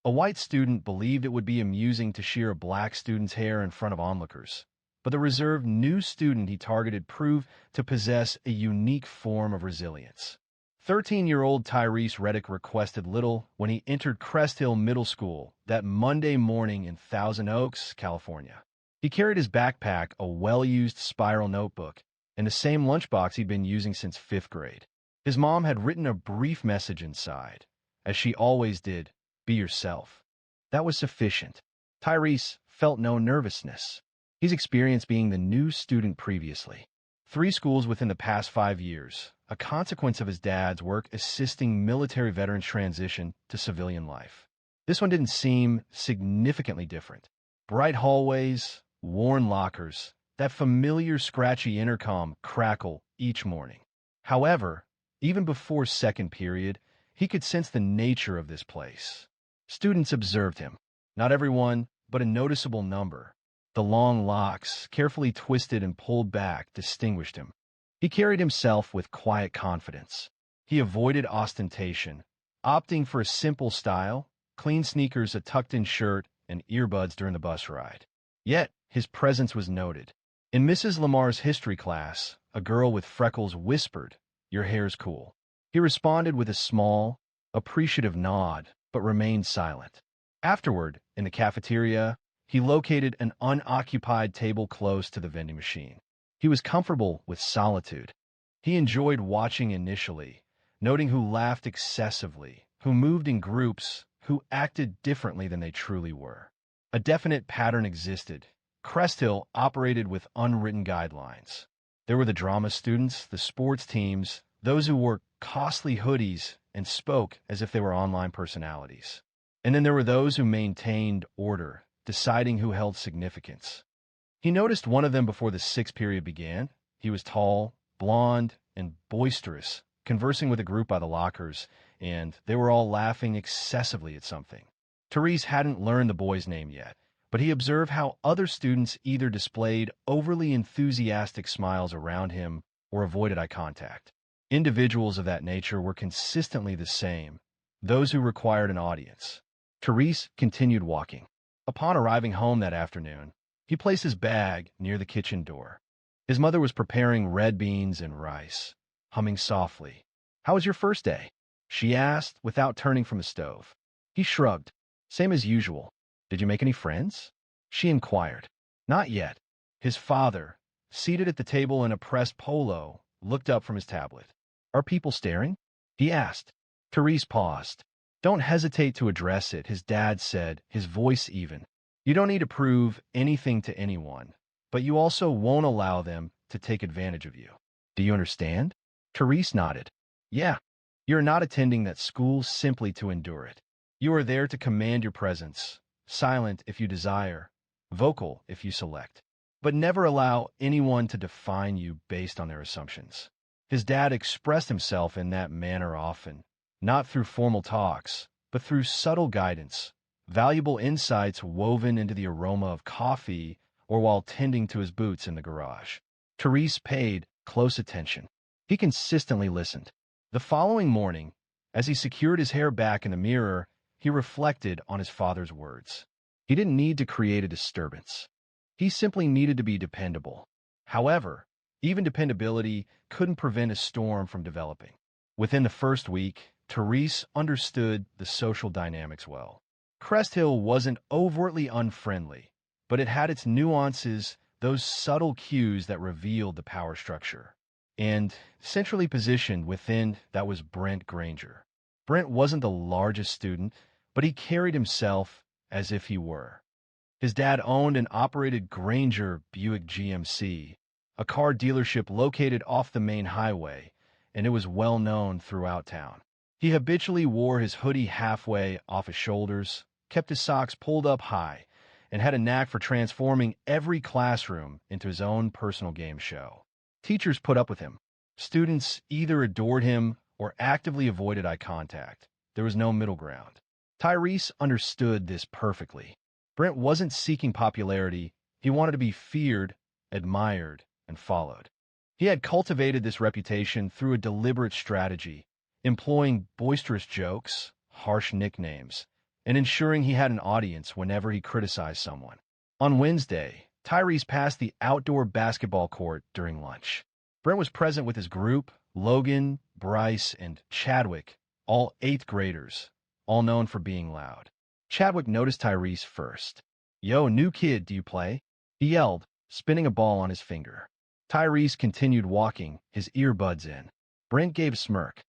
A white student believed it would be amusing to shear a black student's hair in front of onlookers, but the reserved new student he targeted proved to possess a unique form of resilience. 13-year-old Tyrese Reddick requested little when he entered Crest Hill Middle School that Monday morning in Thousand Oaks, California. He carried his backpack, a well-used spiral notebook, and the same lunchbox he'd been using since 5th grade. His mom had written a brief message inside, as she always did, "Be yourself." That was sufficient. Tyrese felt no nervousness. He's experienced being the new student previously. 3 schools within the past 5 years, a consequence of his dad's work assisting military veterans transition to civilian life. This one didn't seem significantly different. Bright hallways, worn lockers, that familiar scratchy intercom crackle each morning. However, even before second period, he could sense the nature of this place. Students observed him. Not everyone, but a noticeable number. The long locks, carefully twisted and pulled back, distinguished him. He carried himself with quiet confidence. He avoided ostentation, opting for a simple style, clean sneakers, a tucked-in shirt, and earbuds during the bus ride. Yet, his presence was noted. In Mrs. Lamar's history class, a girl with freckles whispered, "Your hair's cool." He responded with a small, appreciative nod, but remained silent. Afterward, in the cafeteria, he located an unoccupied table close to the vending machine. He was comfortable with solitude. He enjoyed watching initially, noting who laughed excessively, who moved in groups, who acted differently than they truly were. A definite pattern existed. Crest Hill operated with unwritten guidelines. There were the drama students, the sports teams, those who wore costly hoodies and spoke as if they were online personalities. And then there were those who maintained order, deciding who held significance. He noticed one of them before the 6th period began. He was tall, blonde, and boisterous, conversing with a group by the lockers, and they were all laughing excessively at something. Therese hadn't learned the boy's name yet, but he observed how other students either displayed overly enthusiastic smiles around him or avoided eye contact. Individuals of that nature were consistently the same, those who required an audience. Therese continued walking. Upon arriving home that afternoon, he placed his bag near the kitchen door. His mother was preparing red beans and rice, humming softly. "How was your first day?" she asked without turning from the stove. He shrugged. "Same as usual." "Did you make any friends?" she inquired. "Not yet." His father, seated at the table in a pressed polo, looked up from his tablet. "Are people staring?" he asked. Therese paused. "Don't hesitate to address it," his dad said, his voice even. "You don't need to prove anything to anyone, but you also won't allow them to take advantage of you. Do you understand?" Therese nodded. "Yeah. You're not attending that school simply to endure it. You are there to command your presence, silent if you desire, vocal if you select, but never allow anyone to define you based on their assumptions." His dad expressed himself in that manner often, not through formal talks, but through subtle guidance, valuable insights woven into the aroma of coffee or while tending to his boots in the garage. Therese paid close attention. He consistently listened. The following morning, as he secured his hair back in the mirror, he reflected on his father's words. He didn't need to create a disturbance. He simply needed to be dependable. However, even dependability couldn't prevent a storm from developing. Within the first week, Therese understood the social dynamics well. Crest Hill wasn't overtly unfriendly, but it had its nuances, those subtle cues that revealed the power structure. And centrally positioned within that was Brent Granger. Brent wasn't the largest student, but he carried himself as if he were. His dad owned and operated Granger Buick GMC, a car dealership located off the main highway, and it was well known throughout town. He habitually wore his hoodie halfway off his shoulders, kept his socks pulled up high, and had a knack for transforming every classroom into his own personal game show. Teachers put up with him. Students either adored him or actively avoided eye contact. There was no middle ground. Tyrese understood this perfectly. Brent wasn't seeking popularity. He wanted to be feared, admired, and followed. He had cultivated this reputation through a deliberate strategy, employing boisterous jokes, harsh nicknames, and ensuring he had an audience whenever he criticized someone. On Wednesday, Tyrese passed the outdoor basketball court during lunch. Brent was present with his group, Logan, Bryce, and Chadwick, all 8th graders, all known for being loud. Chadwick noticed Tyrese first. "Yo, new kid, do you play?" he yelled, spinning a ball on his finger. Tyrese continued walking, his earbuds in. Brent gave a smirk.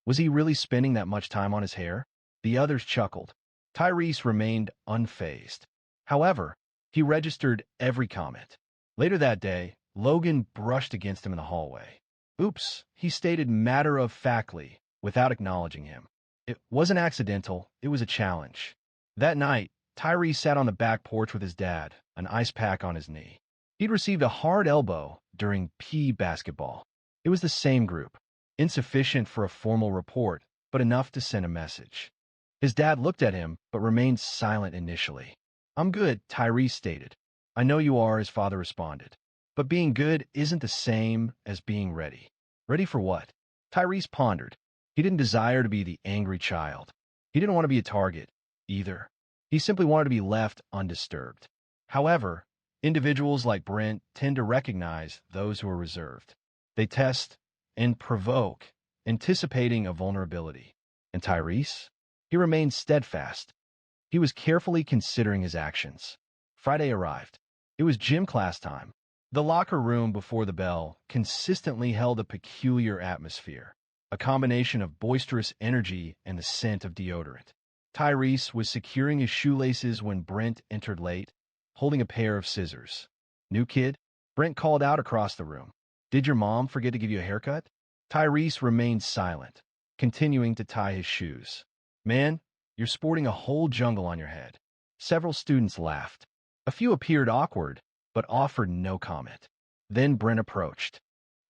Was he really spending that much time on his hair? The others chuckled. Tyrese remained unfazed. However, he registered every comment. Later that day, Logan brushed against him in the hallway. "Oops," he stated matter-of-factly, without acknowledging him. It wasn't accidental, it was a challenge. That night, Tyrese sat on the back porch with his dad, an ice pack on his knee. He'd received a hard elbow during PE basketball. It was the same group. Insufficient for a formal report, but enough to send a message. His dad looked at him, but remained silent initially. "I'm good," Tyrese stated. "I know you are," his father responded. "But being good isn't the same as being ready." Ready for what? Tyrese pondered. He didn't desire to be the angry child. He didn't want to be a target, either. He simply wanted to be left undisturbed. However, individuals like Brent tend to recognize those who are reserved. They test and provoke, anticipating a vulnerability. And Tyrese? He remained steadfast. He was carefully considering his actions. Friday arrived. It was gym class time. The locker room before the bell consistently held a peculiar atmosphere, a combination of boisterous energy and the scent of deodorant. Tyrese was securing his shoelaces when Brent entered late, holding a pair of scissors. "New kid?" Brent called out across the room. "Did your mom forget to give you a haircut?" Tyrese remained silent, continuing to tie his shoes. "Man, you're sporting a whole jungle on your head." Several students laughed. A few appeared awkward, but offered no comment. Then Brent approached.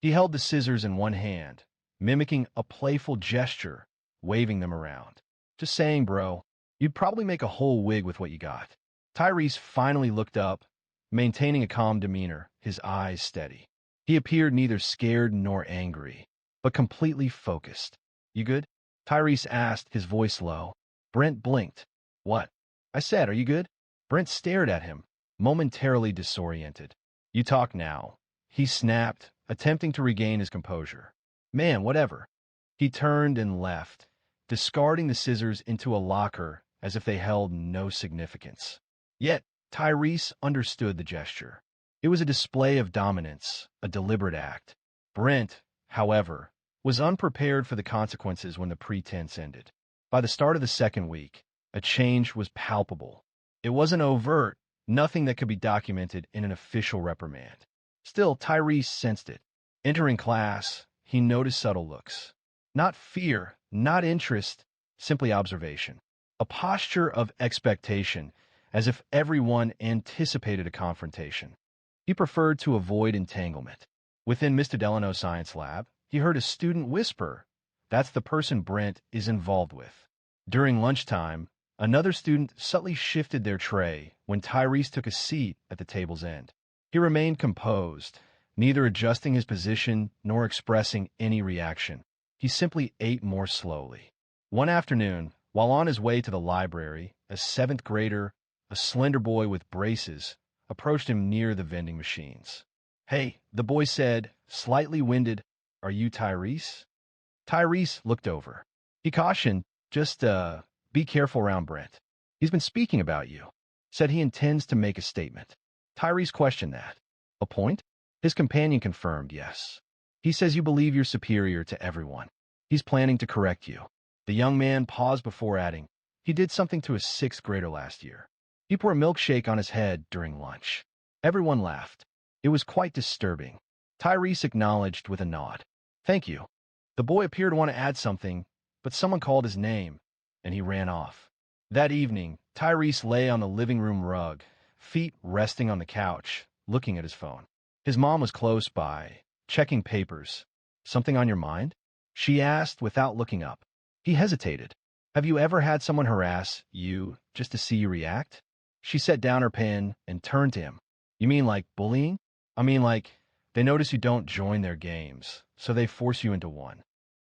He held the scissors in one hand, mimicking a playful gesture, waving them around. "Just saying, bro, you'd probably make a whole wig with what you got." Tyrese finally looked up, maintaining a calm demeanor, his eyes steady. He appeared neither scared nor angry, but completely focused. "You good?" Tyrese asked, his voice low. Brent blinked. "What?" I said, "Are you good?" Brent stared at him, momentarily disoriented. "You talk now," he snapped, attempting to regain his composure. "Man, whatever." He turned and left, discarding the scissors into a locker as if they held no significance. Yet, Tyrese understood the gesture. It was a display of dominance, a deliberate act. Brent, however, was unprepared for the consequences when the pretense ended. By the start of the second week, a change was palpable. It wasn't overt, nothing that could be documented in an official reprimand. Still, Tyrese sensed it. Entering class, he noticed subtle looks. Not fear, not interest, simply observation. A posture of expectation, as if everyone anticipated a confrontation. He preferred to avoid entanglement. Within Mr. Delano's science lab, he heard a student whisper, "That's the person Brent is involved with." During lunchtime, another student subtly shifted their tray when Tyrese took a seat at the table's end. He remained composed, neither adjusting his position nor expressing any reaction. He simply ate more slowly. One afternoon, while on his way to the library, a 7th grader, a slender boy with braces, approached him near the vending machines. "Hey," the boy said, slightly winded, "are you Tyrese?" Tyrese looked over. He cautioned, "Just, be careful around Brent. He's been speaking about you. Said he intends to make a statement." Tyrese questioned that. "A point?" His companion confirmed, "Yes. He says you believe you're superior to everyone. He's planning to correct you." The young man paused before adding, "He did something to a 6th grader last year. He poured a milkshake on his head during lunch." Everyone laughed. It was quite disturbing. Tyrese acknowledged with a nod. "Thank you." The boy appeared to want to add something, but someone called his name, and he ran off. That evening, Tyrese lay on the living room rug, feet resting on the couch, looking at his phone. His mom was close by, checking papers. "Something on your mind?" she asked without looking up. He hesitated. "Have you ever had someone harass you just to see you react?" She set down her pen and turned to him. "You mean like bullying?" "I mean like they notice you don't join their games, so they force you into one."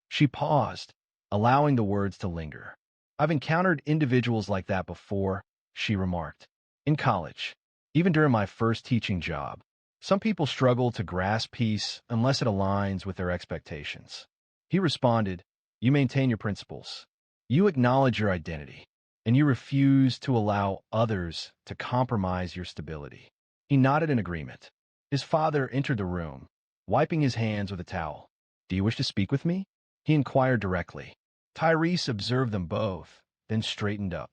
She paused, allowing the words to linger. I've encountered individuals like that before, she remarked. In college, even during my first teaching job, some people struggle to grasp peace unless it aligns with their expectations. He responded, you maintain your principles. You acknowledge your identity, and you refuse to allow others to compromise your stability. He nodded in agreement. His father entered the room, wiping his hands with a towel. Do you wish to speak with me? He inquired directly. Tyrese observed them both, then straightened up.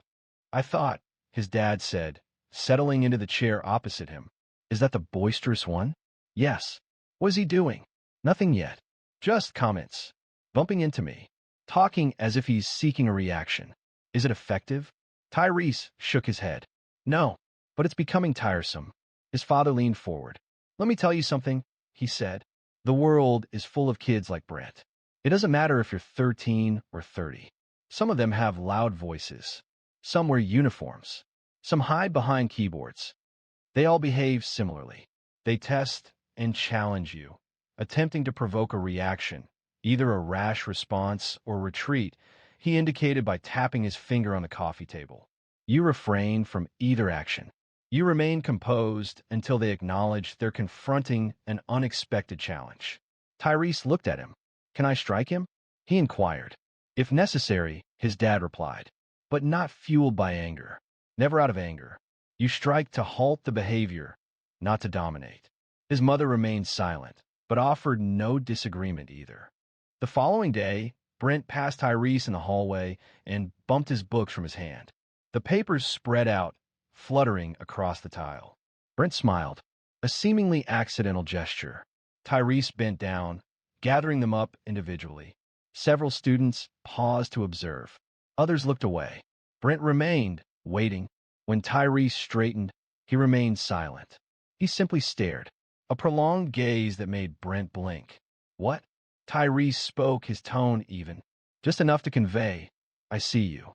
I thought, his dad said, settling into the chair opposite him. Is that the boisterous one? Yes. What is he doing? Nothing yet. Just comments. Bumping into me. Talking as if he's seeking a reaction. Is it effective? Tyrese shook his head. No, but it's becoming tiresome. His father leaned forward. Let me tell you something, he said. The world is full of kids like Brent. It doesn't matter if you're 13 or 30. Some of them have loud voices. Some wear uniforms. Some hide behind keyboards. They all behave similarly. They test and challenge you, attempting to provoke a reaction, either a rash response or retreat, he indicated by tapping his finger on the coffee table. You refrain from either action. You remain composed until they acknowledge they're confronting an unexpected challenge. Tyrese looked at him. Can I strike him? He inquired. If necessary, his dad replied, but not fueled by anger. Never out of anger. You strike to halt the behavior, not to dominate. His mother remained silent, but offered no disagreement either. The following day, Brent passed Tyrese in the hallway and bumped his books from his hand. The papers spread out, fluttering across the tile. Brent smiled, a seemingly accidental gesture. Tyrese bent down, gathering them up individually. Several students paused to observe. Others looked away. Brent remained, waiting. When Tyrese straightened, he remained silent. He simply stared, a prolonged gaze that made Brent blink. What? Tyrese spoke, his tone even, just enough to convey, I see you.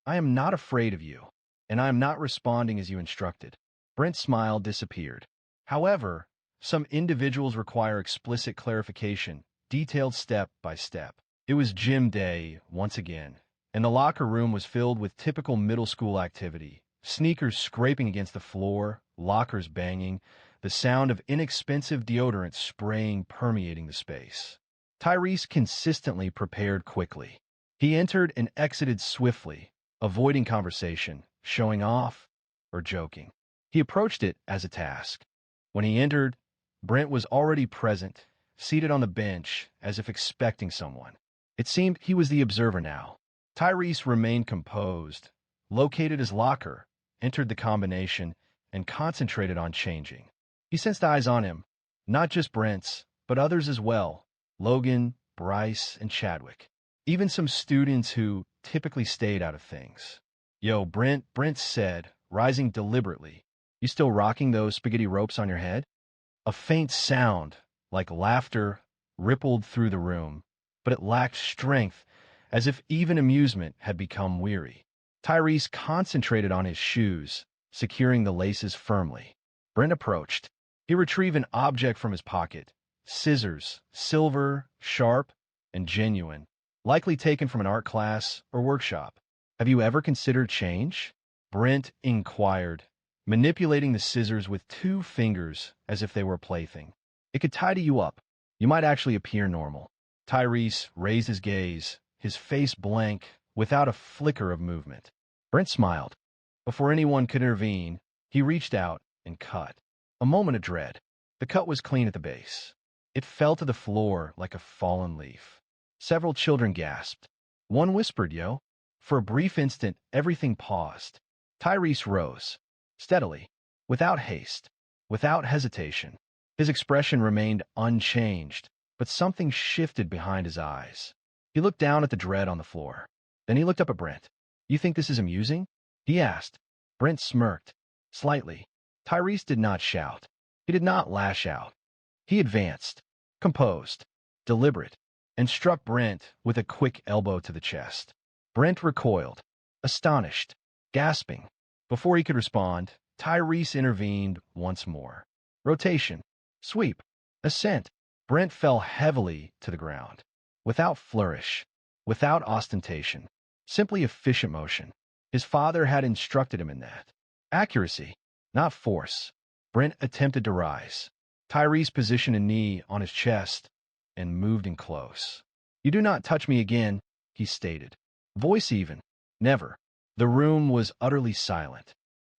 I am not afraid of you, and I am not responding as you instructed. Brent's smile disappeared. However, some individuals require explicit clarification, detailed step by step. It was gym day once again, and the locker room was filled with typical middle school activity. Sneakers scraping against the floor, lockers banging, the sound of inexpensive deodorant spraying permeating the space. Tyrese consistently prepared quickly. He entered and exited swiftly, avoiding conversation, showing off, or joking. He approached it as a task. When he entered, Brent was already present, seated on the bench as if expecting someone. It seemed he was the observer now. Tyrese remained composed, located his locker, entered the combination, and concentrated on changing. He sensed eyes on him, not just Brent's, but others as well. Logan, Bryce, and Chadwick. Even some students who typically stayed out of things. Yo, Brent said, rising deliberately. You still rocking those spaghetti ropes on your head? A faint sound, like laughter, rippled through the room, but it lacked strength, as if even amusement had become weary. Tyrese concentrated on his shoes, securing the laces firmly. Brent approached. He retrieved an object from his pocket. Scissors, silver, sharp, and genuine, likely taken from an art class or workshop. Have you ever considered change? Brent inquired, manipulating the scissors with 2 fingers as if they were a plaything. It could tidy you up. You might actually appear normal. Tyrese raised his gaze, his face blank, without a flicker of movement. Brent smiled. Before anyone could intervene, he reached out and cut. A moment of dread. The cut was clean at the base. It fell to the floor like a fallen leaf. Several children gasped. One whispered, yo. For a brief instant, everything paused. Tyrese rose, steadily, without haste, without hesitation. His expression remained unchanged, but something shifted behind his eyes. He looked down at the dread on the floor. Then he looked up at Brent. You think this is amusing? He asked. Brent smirked, slightly. Tyrese did not shout. He did not lash out. He advanced, composed, deliberate, and struck Brent with a quick elbow to the chest. Brent recoiled, astonished, gasping. Before he could respond, Tyrese intervened once more. Rotation, sweep, ascent. Brent fell heavily to the ground, without flourish, without ostentation. Simply efficient motion. His father had instructed him in that. Accuracy, not force. Brent attempted to rise. Tyrese positioned a knee on his chest and moved in close. "You do not touch me again," he stated. Voice even. Never. The room was utterly silent.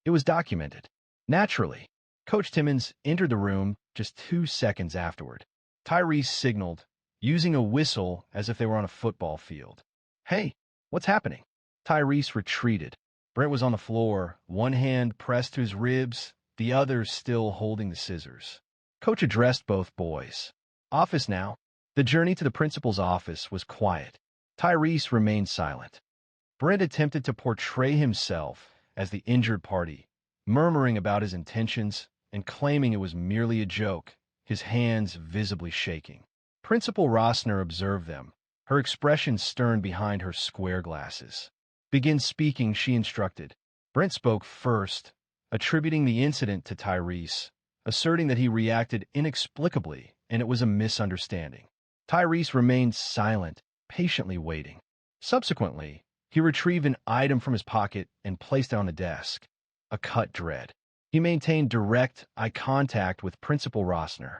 It was documented. Naturally, Coach Timmons entered the room just 2 seconds afterward. Tyrese signaled, using a whistle as if they were on a football field. "Hey, what's happening?" Tyrese retreated. Brent was on the floor, one hand pressed to his ribs, the other still holding the scissors. Coach addressed both boys. "Office now." The journey to the principal's office was quiet. Tyrese remained silent. Brent attempted to portray himself as the injured party, murmuring about his intentions and claiming it was merely a joke, his hands visibly shaking. Principal Rossner observed them, her expression stern behind her square glasses. "Begin speaking," she instructed. Brent spoke first, attributing the incident to Tyrese, asserting that he reacted inexplicably and it was a misunderstanding. Tyrese remained silent, patiently waiting. Subsequently, he retrieved an item from his pocket and placed it on the desk, a cut dread. He maintained direct eye contact with Principal Rossner.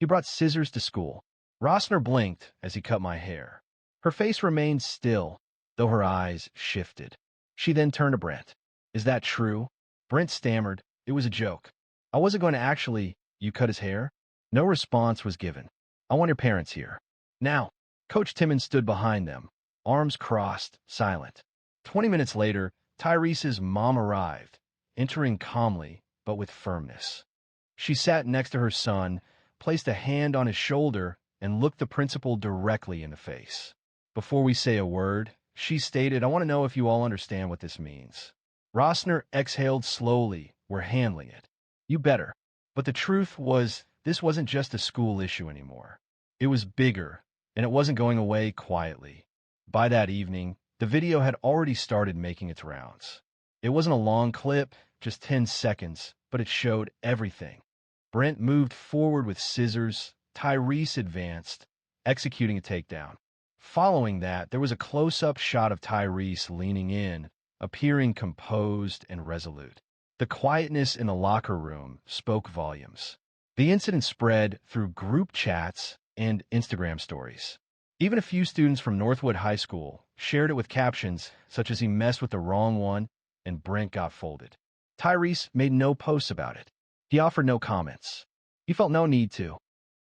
"He brought scissors to school." Rossner blinked as he cut my hair. Her face remained still, though her eyes shifted. She then turned to Brent. "Is that true?" Brent stammered. "It was a joke. I wasn't going to actually—" "You cut his hair?" No response was given. "I want your parents here." "Now." Coach Timmons stood behind them, arms crossed, silent. 20 minutes later, Tyrese's mom arrived, entering calmly but with firmness. She sat next to her son, placed a hand on his shoulder, and looked the principal directly in the face. "Before we say a word," she stated, "I want to know if you all understand what this means." Rossner exhaled slowly. "We're handling it." "You better." But the truth was, this wasn't just a school issue anymore. It was bigger, and it wasn't going away quietly. By that evening, the video had already started making its rounds. It wasn't a long clip, just 10 seconds, but it showed everything. Brent moved forward with scissors. Tyrese advanced, executing a takedown. Following that, there was a close-up shot of Tyrese leaning in, appearing composed and resolute. The quietness in the locker room spoke volumes. The incident spread through group chats and Instagram stories. Even a few students from Northwood High School shared it with captions such as "He messed with the wrong one," and "Brent got folded." Tyrese made no posts about it. He offered no comments. He felt no need to.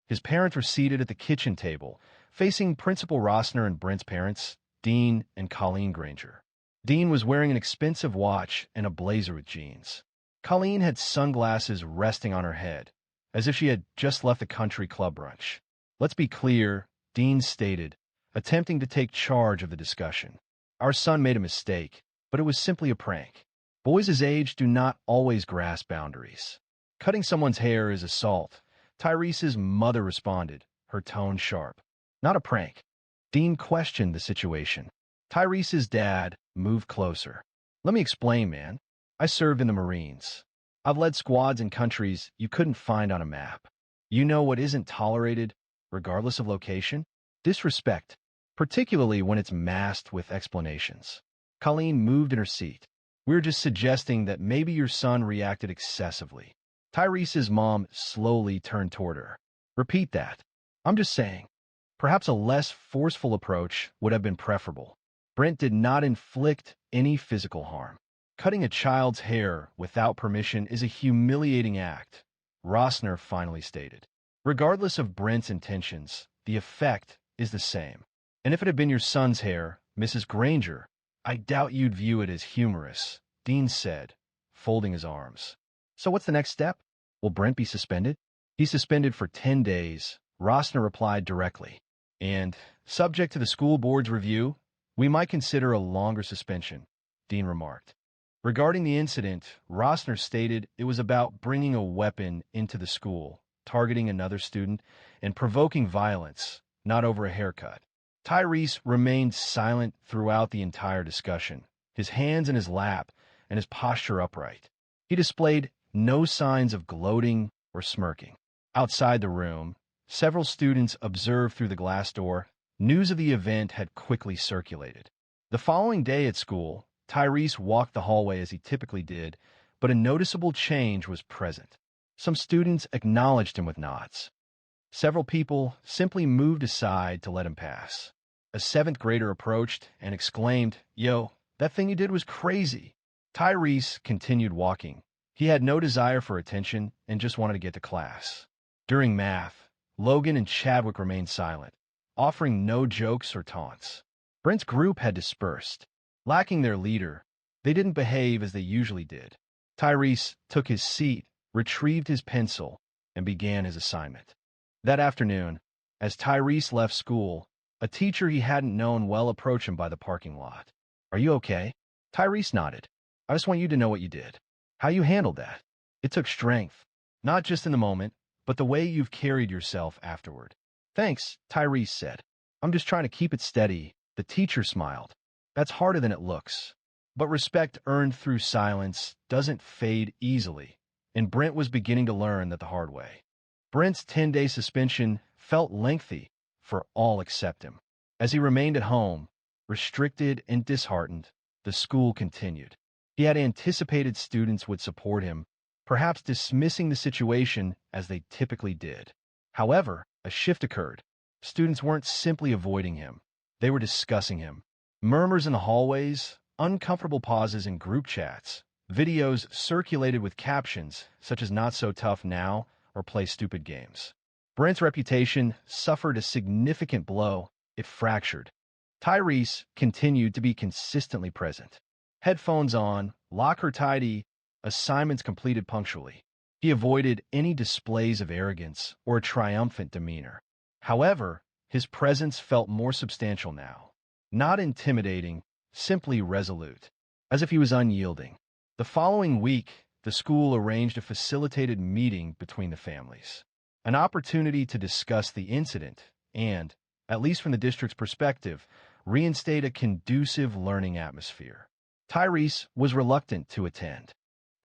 His parents were seated at the kitchen table, facing Principal Rossner and Brent's parents, Dean and Colleen Granger. Dean was wearing an expensive watch and a blazer with jeans. Colleen had sunglasses resting on her head, as if she had just left a country club brunch. "Let's be clear," Dean stated, attempting to take charge of the discussion. "Our son made a mistake, but it was simply a prank. Boys his age do not always grasp boundaries. Cutting someone's hair is assault." Tyrese's mother responded, her tone sharp. "Not a prank." Dean questioned the situation. Tyrese's dad moved closer. "Let me explain, man. I served in the Marines. I've led squads in countries you couldn't find on a map. You know what isn't tolerated, regardless of location? Disrespect, particularly when it's masked with explanations." Colleen moved in her seat. "We're just suggesting that maybe your son reacted excessively." Tyrese's mom slowly turned toward her. "Repeat that." "I'm just saying. Perhaps a less forceful approach would have been preferable." Brent did not inflict any physical harm. "Cutting a child's hair without permission is a humiliating act," Rossner finally stated. "Regardless of Brent's intentions, the effect is the same. And if it had been your son's hair, Mrs. Granger, I doubt you'd view it as humorous," Dean said, folding his arms. "So what's the next step? Will Brent be suspended?" "He's suspended for 10 days, Rossner replied directly. "And, subject to the school board's review, we might consider a longer suspension," Dean remarked. Regarding the incident, Rossner stated it was about bringing a weapon into the school, targeting another student, and provoking violence, not over a haircut. Tyrese remained silent throughout the entire discussion, his hands in his lap and his posture upright. He displayed no signs of gloating or smirking. Outside the room, several students observed through the glass door. News of the event had quickly circulated. The following day at school, Tyrese walked the hallway as he typically did, but a noticeable change was present. Some students acknowledged him with nods. Several people simply moved aside to let him pass. A seventh grader approached and exclaimed, "Yo, that thing you did was crazy." Tyrese continued walking. He had no desire for attention and just wanted to get to class. During math, Logan and Chadwick remained silent, offering no jokes or taunts. Brent's group had dispersed. Lacking their leader, they didn't behave as they usually did. Tyrese took his seat, retrieved his pencil, and began his assignment. That afternoon, as Tyrese left school, a teacher he hadn't known well approached him by the parking lot. "Are you okay?" Tyrese nodded. "I just want you to know what you did. How you handled that. It took strength, not just in the moment, but the way you've carried yourself afterward." "Thanks," Tyrese said. "I'm just trying to keep it steady." The teacher smiled. "That's harder than it looks." But respect earned through silence doesn't fade easily, and Brent was beginning to learn that the hard way. Brent's 10-day suspension felt lengthy for all except him. As he remained at home, restricted and disheartened, the school continued. He had anticipated students would support him, perhaps dismissing the situation as they typically did. However, a shift occurred. Students weren't simply avoiding him. They were discussing him. Murmurs in the hallways, uncomfortable pauses in group chats, videos circulated with captions such as "not so tough now" or "play stupid games." Brent's reputation suffered a significant blow. It fractured. Tyrese continued to be consistently present. Headphones on, locker tidy, assignments completed punctually. He avoided any displays of arrogance or a triumphant demeanor. However, his presence felt more substantial now. Not intimidating, simply resolute, as if he was unyielding. The following week, the school arranged a facilitated meeting between the families. An opportunity to discuss the incident and, at least from the district's perspective, reinstate a conducive learning atmosphere. Tyrese was reluctant to attend.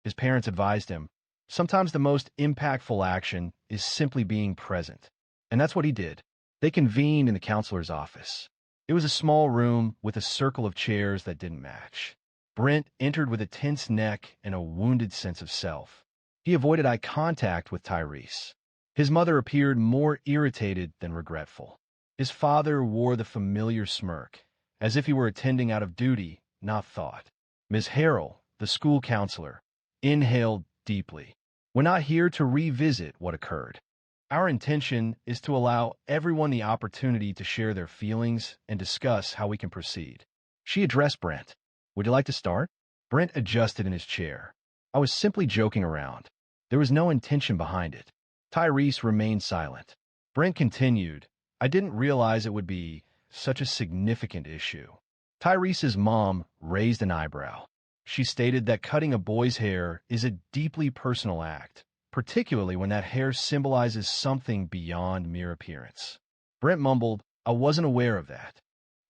His parents advised him, sometimes the most impactful action is simply being present. And that's what he did. They convened in the counselor's office. It was a small room with a circle of chairs that didn't match. Brent entered with a tense neck and a wounded sense of self. He avoided eye contact with Tyrese. His mother appeared more irritated than regretful. His father wore the familiar smirk, as if he were attending out of duty, not thought. Ms. Harrell, the school counselor, inhaled deeply. "We're not here to revisit what occurred. Our intention is to allow everyone the opportunity to share their feelings and discuss how we can proceed." She addressed Brent. "Would you like to start?" Brent adjusted in his chair. "I was simply joking around. There was no intention behind it." Tyrese remained silent. Brent continued, "I didn't realize it would be such a significant issue." Tyrese's mom raised an eyebrow. She stated that cutting a boy's hair is a deeply personal act, particularly when that hair symbolizes something beyond mere appearance. Brent mumbled, "I wasn't aware of that."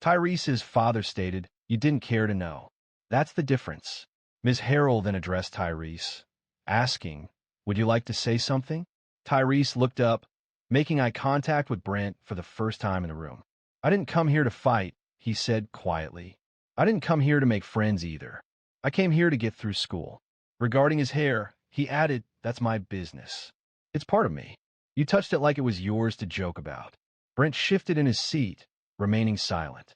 Tyrese's father stated, "You didn't care to know." "That's the difference." Ms. Harrell then addressed Tyrese, asking, "Would you like to say something?" Tyrese looked up, making eye contact with Brent for the first time in the room. "I didn't come here to fight," he said quietly. "I didn't come here to make friends either. I came here to get through school." Regarding his hair, he added, "That's my business. It's part of me. You touched it like it was yours to joke about." Brent shifted in his seat, remaining silent.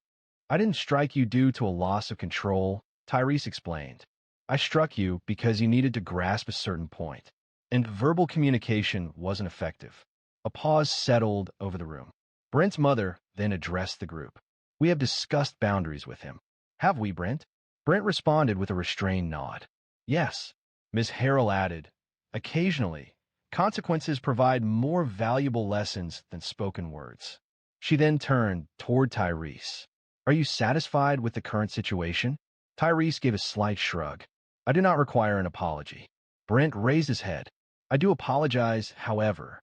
"I didn't strike you due to a loss of control," Tyrese explained. "I struck you because you needed to grasp a certain point, and verbal communication wasn't effective." A pause settled over the room. Brent's mother then addressed the group. "We have discussed boundaries with him." "Have we, Brent?" Brent responded with a restrained nod. "Yes." Ms. Harrell added, "Occasionally, consequences provide more valuable lessons than spoken words." She then turned toward Tyrese. "Are you satisfied with the current situation?" Tyrese gave a slight shrug. "I do not require an apology." Brent raised his head. "I do apologize, however."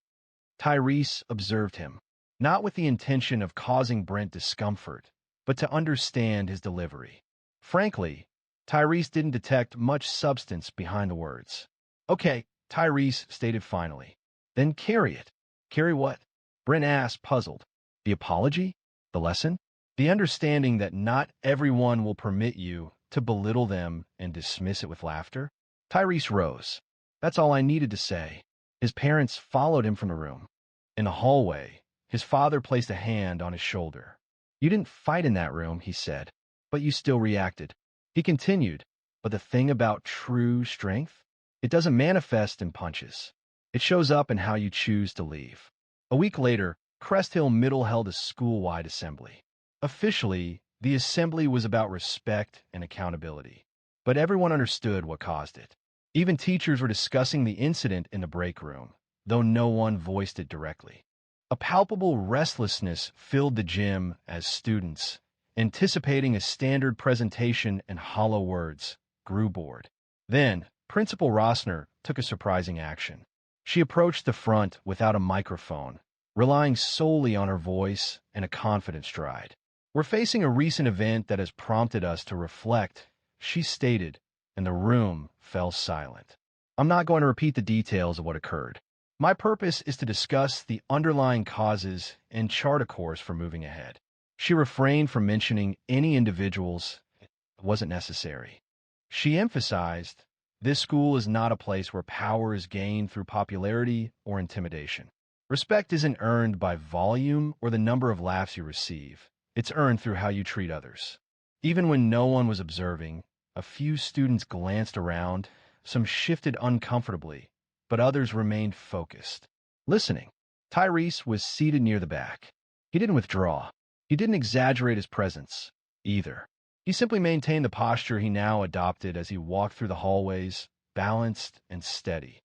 Tyrese observed him, not with the intention of causing Brent discomfort, but to understand his delivery. Frankly, Tyrese didn't detect much substance behind the words. "Okay," Tyrese stated finally. "Then carry it." "Carry what?" Brent asked, puzzled. "The apology? The lesson?" The understanding that not everyone will permit you to belittle them and dismiss it with laughter. Tyrese rose. That's all I needed to say. His parents followed him from the room. In the hallway, his father placed a hand on his shoulder. You didn't fight in that room, he said, but you still reacted. He continued, but the thing about true strength? It doesn't manifest in punches. It shows up in how you choose to leave. A week later, Crest Hill Middle held a school-wide assembly. Officially, the assembly was about respect and accountability, but everyone understood what caused it. Even teachers were discussing the incident in the break room, though no one voiced it directly. A palpable restlessness filled the gym as students, anticipating a standard presentation and hollow words, grew bored. Then, Principal Rossner took a surprising action. She approached the front without a microphone, relying solely on her voice and a confident stride. We're facing a recent event that has prompted us to reflect, she stated, and the room fell silent. I'm not going to repeat the details of what occurred. My purpose is to discuss the underlying causes and chart a course for moving ahead. She refrained from mentioning any individuals. It wasn't necessary. She emphasized, this school is not a place where power is gained through popularity or intimidation. Respect isn't earned by volume or the number of laughs you receive. It's earned through how you treat others. Even when no one was observing, a few students glanced around, some shifted uncomfortably, but others remained focused. Listening. Tyrese was seated near the back. He didn't withdraw. He didn't exaggerate his presence, either. He simply maintained the posture he now adopted as he walked through the hallways, balanced and steady.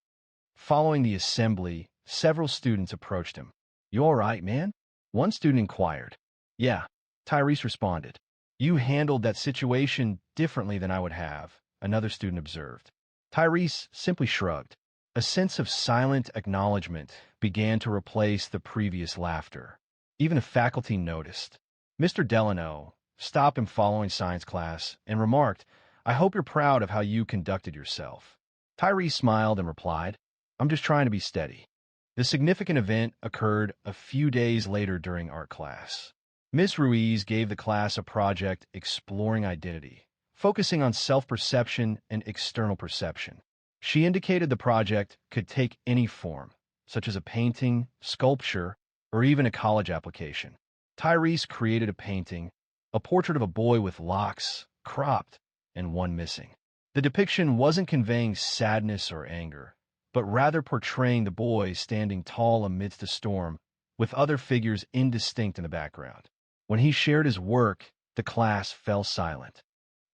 Following the assembly, several students approached him. You all right, man? One student inquired. Yeah, Tyrese responded. You handled that situation differently than I would have, another student observed. Tyrese simply shrugged. A sense of silent acknowledgement began to replace the previous laughter. Even the faculty noticed. Mr. Delano stopped him following science class and remarked, I hope you're proud of how you conducted yourself. Tyrese smiled and replied, I'm just trying to be steady. The significant event occurred a few days later during art class. Miss Ruiz gave the class a project exploring identity, focusing on self-perception and external perception. She indicated the project could take any form, such as a painting, sculpture, or even a college application. Tyrese created a painting, a portrait of a boy with locks, cropped, and one missing. The depiction wasn't conveying sadness or anger, but rather portraying the boy standing tall amidst a storm, with other figures indistinct in the background. When he shared his work, the class fell silent.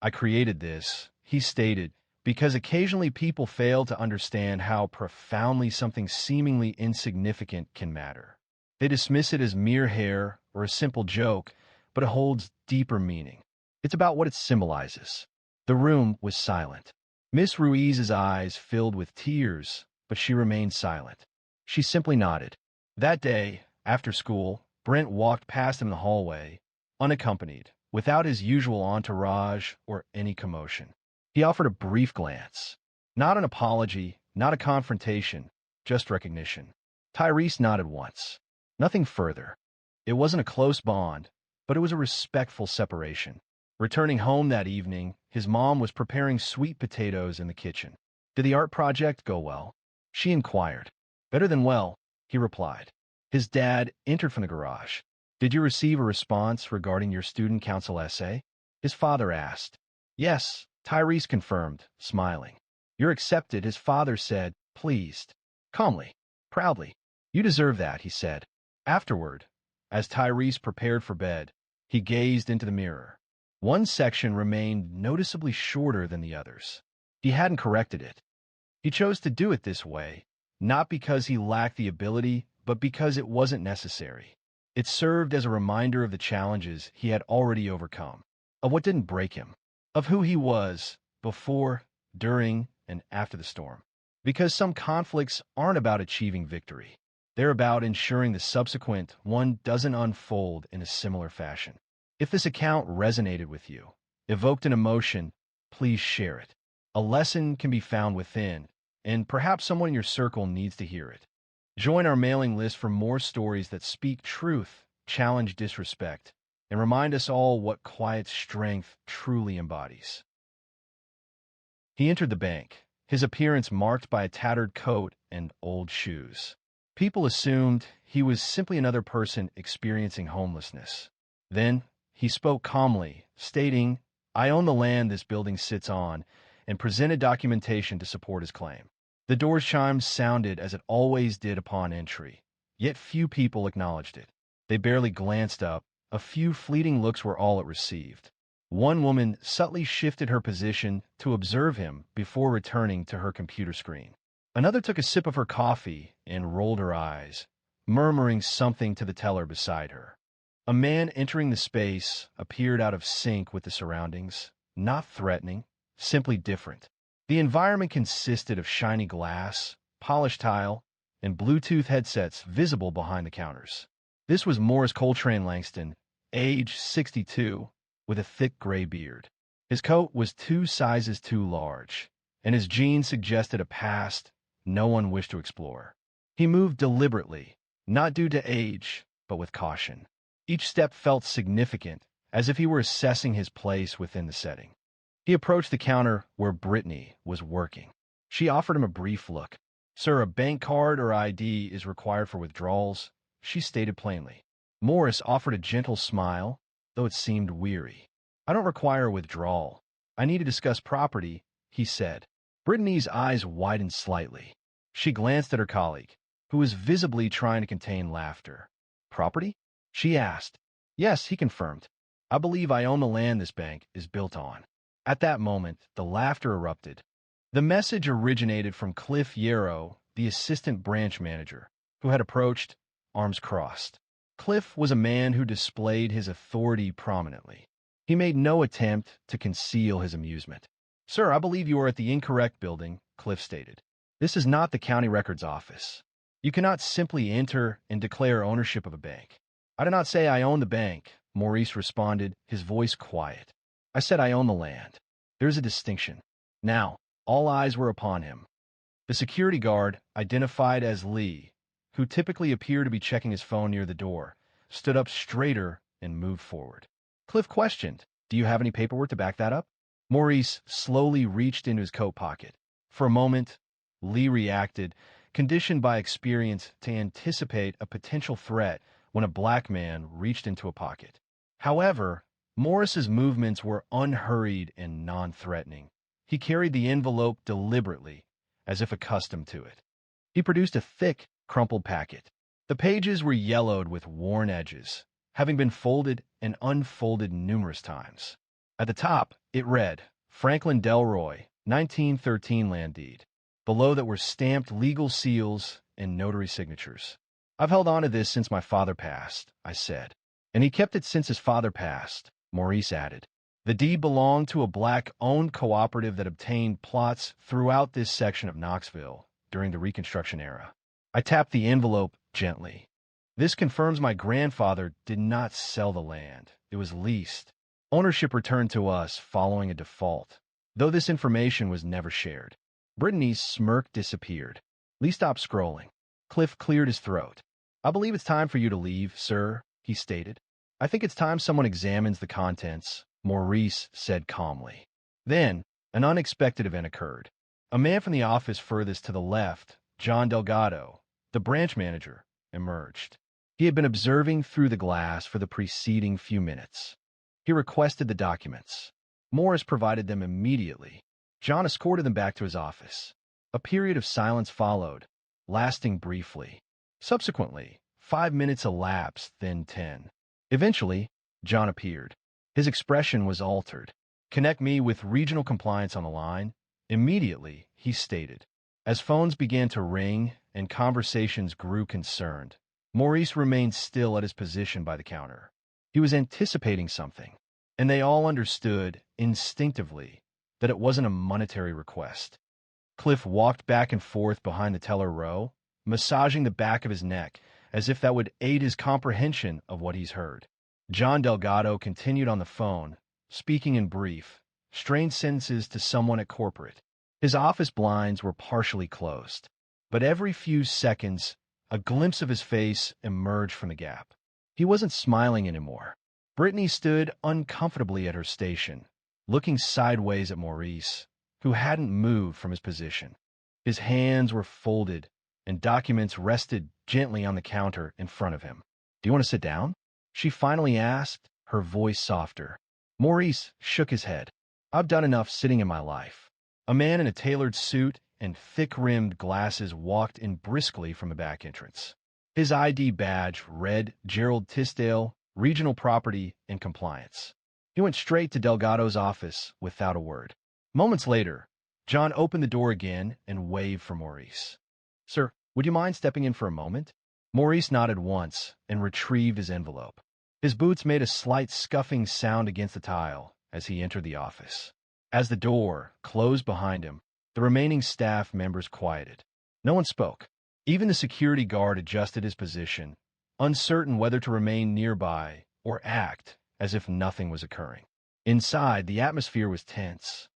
I created this, he stated, because occasionally people fail to understand how profoundly something seemingly insignificant can matter. They dismiss it as mere hair or a simple joke, but it holds deeper meaning. It's about what it symbolizes. The room was silent. Miss Ruiz's eyes filled with tears, but she remained silent. She simply nodded. That day, after school, Brent walked past him in the hallway, unaccompanied, without his usual entourage or any commotion. He offered a brief glance. Not an apology, not a confrontation, just recognition. Tyrese nodded once. Nothing further. It wasn't a close bond, but it was a respectful separation. Returning home that evening, his mom was preparing sweet potatoes in the kitchen. Did the art project go well? She inquired. Better than well, he replied. His dad entered from the garage. Did you receive a response regarding your student council essay? His father asked. Yes, Tyrese confirmed, smiling. You're accepted, his father said, pleased. Calmly, proudly. You deserve that, he said. Afterward, as Tyrese prepared for bed, he gazed into the mirror. One section remained noticeably shorter than the others. He hadn't corrected it. He chose to do it this way, not because he lacked the ability, but because it wasn't necessary. It served as a reminder of the challenges he had already overcome, of what didn't break him, of who he was before, during, and after the storm. Because some conflicts aren't about achieving victory. They're about ensuring the subsequent one doesn't unfold in a similar fashion. If this account resonated with you, evoked an emotion, please share it. A lesson can be found within, and perhaps someone in your circle needs to hear it. Join our mailing list for more stories that speak truth, challenge disrespect, and remind us all what quiet strength truly embodies. He entered the bank, his appearance marked by a tattered coat and old shoes. People assumed he was simply another person experiencing homelessness. Then, he spoke calmly, stating, "I own the land this building sits on," and presented documentation to support his claim. The door chimes sounded as it always did upon entry, yet few people acknowledged it. They barely glanced up. A few fleeting looks were all it received. One woman subtly shifted her position to observe him before returning to her computer screen. Another took a sip of her coffee and rolled her eyes, murmuring something to the teller beside her. A man entering the space appeared out of sync with the surroundings, not threatening, simply different. The environment consisted of shiny glass, polished tile, and Bluetooth headsets visible behind the counters. This was Morris Coltrane Langston, age 62, with a thick gray beard. His coat was 2 sizes too large, and his jeans suggested a past no one wished to explore. He moved deliberately, not due to age, but with caution. Each step felt significant, as if he were assessing his place within the setting. He approached the counter where Brittany was working. She offered him a brief look. "Sir, a bank card or ID is required for withdrawals," she stated plainly. Morris offered a gentle smile, though it seemed weary. "I don't require a withdrawal. I need to discuss property," he said. Brittany's eyes widened slightly. She glanced at her colleague, who was visibly trying to contain laughter. "Property?" she asked. "Yes," he confirmed. "I believe I own the land this bank is built on." At that moment, the laughter erupted. The message originated from Cliff Yarrow, the assistant branch manager, who had approached, arms crossed. Cliff was a man who displayed his authority prominently. He made no attempt to conceal his amusement. "Sir, I believe you are at the incorrect building," Cliff stated. "This is not the county records office. You cannot simply enter and declare ownership of a bank." "I did not say I own the bank," Maurice responded, his voice quiet. "I said I own the land. There's a distinction." Now, all eyes were upon him. The security guard, identified as Lee, who typically appeared to be checking his phone near the door, stood up straighter and moved forward. Cliff questioned, "Do you have any paperwork to back that up?" Maurice slowly reached into his coat pocket. For a moment, Lee reacted, conditioned by experience to anticipate a potential threat when a black man reached into a pocket. However, Morris's movements were unhurried and non-threatening. He carried the envelope deliberately, as if accustomed to it. He produced a thick, crumpled packet. The pages were yellowed with worn edges, having been folded and unfolded numerous times. At the top, it read, "Franklin Delroy, 1913 land deed." Below that were stamped legal seals and notary signatures. "I've held on to this since my father passed," I said. "And he kept it since his father passed," Maurice added. The deed belonged to a black-owned cooperative that obtained plots throughout this section of Knoxville during the Reconstruction era. I tapped the envelope gently. "This confirms my grandfather did not sell the land. It was leased. Ownership returned to us following a default, though this information was never shared." Brittany's smirk disappeared. Lee stopped scrolling. Cliff cleared his throat. "I believe it's time for you to leave, sir," he stated. "I think it's time someone examines the contents," Maurice said calmly. Then, an unexpected event occurred. A man from the office furthest to the left, John Delgado, the branch manager, emerged. He had been observing through the glass for the preceding few minutes. He requested the documents. Morris provided them immediately. John escorted them back to his office. A period of silence followed, lasting briefly. Subsequently, 5 minutes elapsed, then 10. Eventually, John appeared. His expression was altered. "Connect me with regional compliance on the line." Immediately, he stated. As phones began to ring and conversations grew concerned, Maurice remained still at his position by the counter. He was anticipating something, and they all understood, instinctively, that it wasn't a monetary request. Cliff walked back and forth behind the teller row, massaging the back of his neck, as if that would aid his comprehension of what he's heard. John Delgado continued on the phone, speaking in brief, strained sentences to someone at corporate. His office blinds were partially closed, but every few seconds, a glimpse of his face emerged from the gap. He wasn't smiling anymore. Brittany stood uncomfortably at her station, looking sideways at Maurice, who hadn't moved from his position. His hands were folded, and documents rested gently on the counter in front of him. "Do you want to sit down?" she finally asked, her voice softer. Maurice shook his head. "I've done enough sitting in my life." A man in a tailored suit and thick-rimmed glasses walked in briskly from the back entrance. His ID badge read Gerald Tisdale, Regional Property and Compliance. He went straight to Delgado's office without a word. Moments later, John opened the door again and waved for Maurice. "Sir, would you mind stepping in for a moment?" Maurice nodded once and retrieved his envelope. His boots made a slight scuffing sound against the tile as he entered the office. As the door closed behind him, the remaining staff members quieted. No one spoke. Even the security guard adjusted his position, uncertain whether to remain nearby or act as if nothing was occurring. Inside, the atmosphere was tense.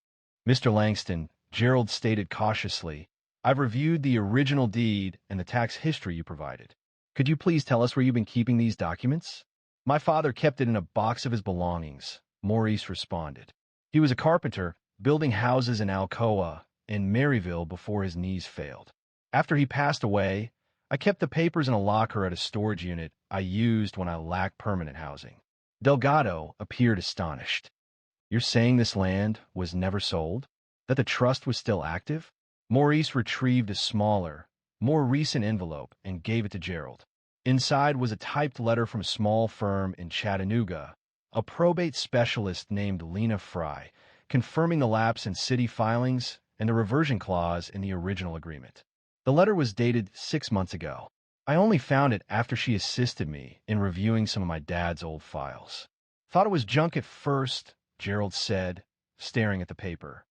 "Mr. Langston," Gerald stated cautiously, "I've reviewed the original deed and the tax history you provided. Could you please tell us where you've been keeping these documents?" "My father kept it in a box of his belongings," Maurice responded. "He was a carpenter, building houses in Alcoa and Maryville before his knees failed. After he passed away, I kept the papers in a locker at a storage unit I used when I lacked permanent housing." Delgado appeared astonished. "You're saying this land was never sold? That the trust was still active?" Maurice retrieved a smaller, more recent envelope and gave it to Gerald. Inside was a typed letter from a small firm in Chattanooga, a probate specialist named Lena Fry, confirming the lapse in city filings and the reversion clause in the original agreement. The letter was dated 6 months ago. I only found it after she assisted me in reviewing some of my dad's old files. "Thought it was junk at first," Gerald said, staring at the paper.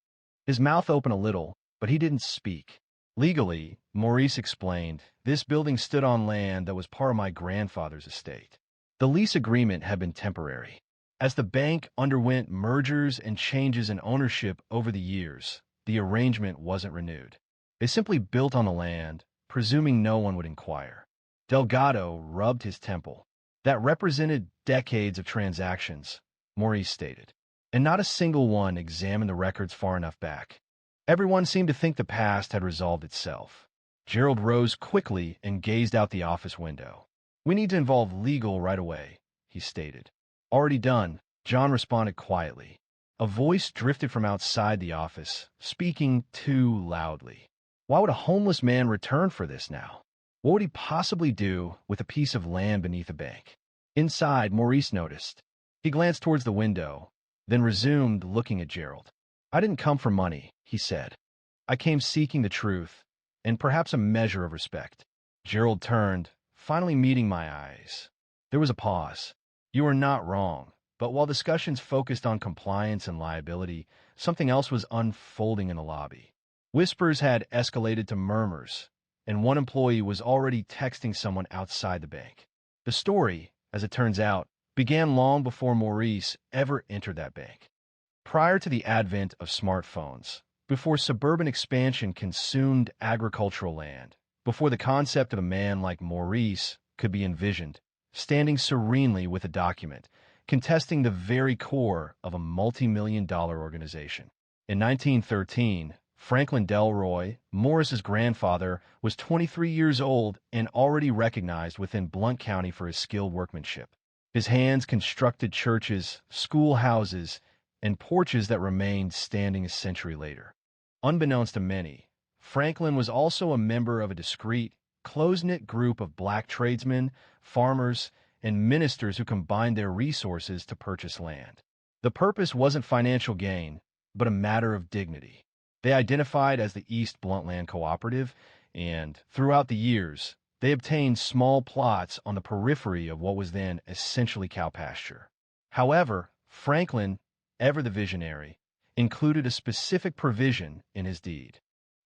His mouth opened a little, but he didn't speak. "Legally," Maurice explained, "this building stood on land that was part of my grandfather's estate. The lease agreement had been temporary. As the bank underwent mergers and changes in ownership over the years, the arrangement wasn't renewed. They simply built on the land, presuming no one would inquire." Delgado rubbed his temple. "That represented decades of transactions," Maurice stated, "and not a single one examined the records far enough back. Everyone seemed to think the past had resolved itself." Gerald rose quickly and gazed out the office window. "We need to involve legal right away," he stated. "Already done," John responded quietly. A voice drifted from outside the office, speaking too loudly. Why would a homeless man return for this now? What would he possibly do with a piece of land beneath a bank? Inside, Maurice noticed. He glanced towards the window, then resumed looking at Gerald. "I didn't come for money," he said. "I came seeking the truth, and perhaps a measure of respect." Gerald turned, finally meeting my eyes. There was a pause. "You are not wrong, but while discussions focused on compliance and liability, something else was unfolding in the lobby." Whispers had escalated to murmurs, and one employee was already texting someone outside the bank. The story, as it turns out, began long before Maurice ever entered that bank. Prior to the advent of smartphones, before suburban expansion consumed agricultural land, before the concept of a man like Maurice could be envisioned, standing serenely with a document, contesting the very core of a multi-million-dollar organization. In 1913, Franklin Delroy, Morris's grandfather, was 23 years old and already recognized within Blount County for his skilled workmanship. His hands constructed churches, schoolhouses, and porches that remained standing a century later. Unbeknownst to many, Franklin was also a member of a discreet, close-knit group of black tradesmen, farmers, and ministers who combined their resources to purchase land. The purpose wasn't financial gain, but a matter of dignity. They identified as the East Bluntland Cooperative, and throughout the years, they obtained small plots on the periphery of what was then essentially cow pasture. However, Franklin, ever the visionary, included a specific provision in his deed.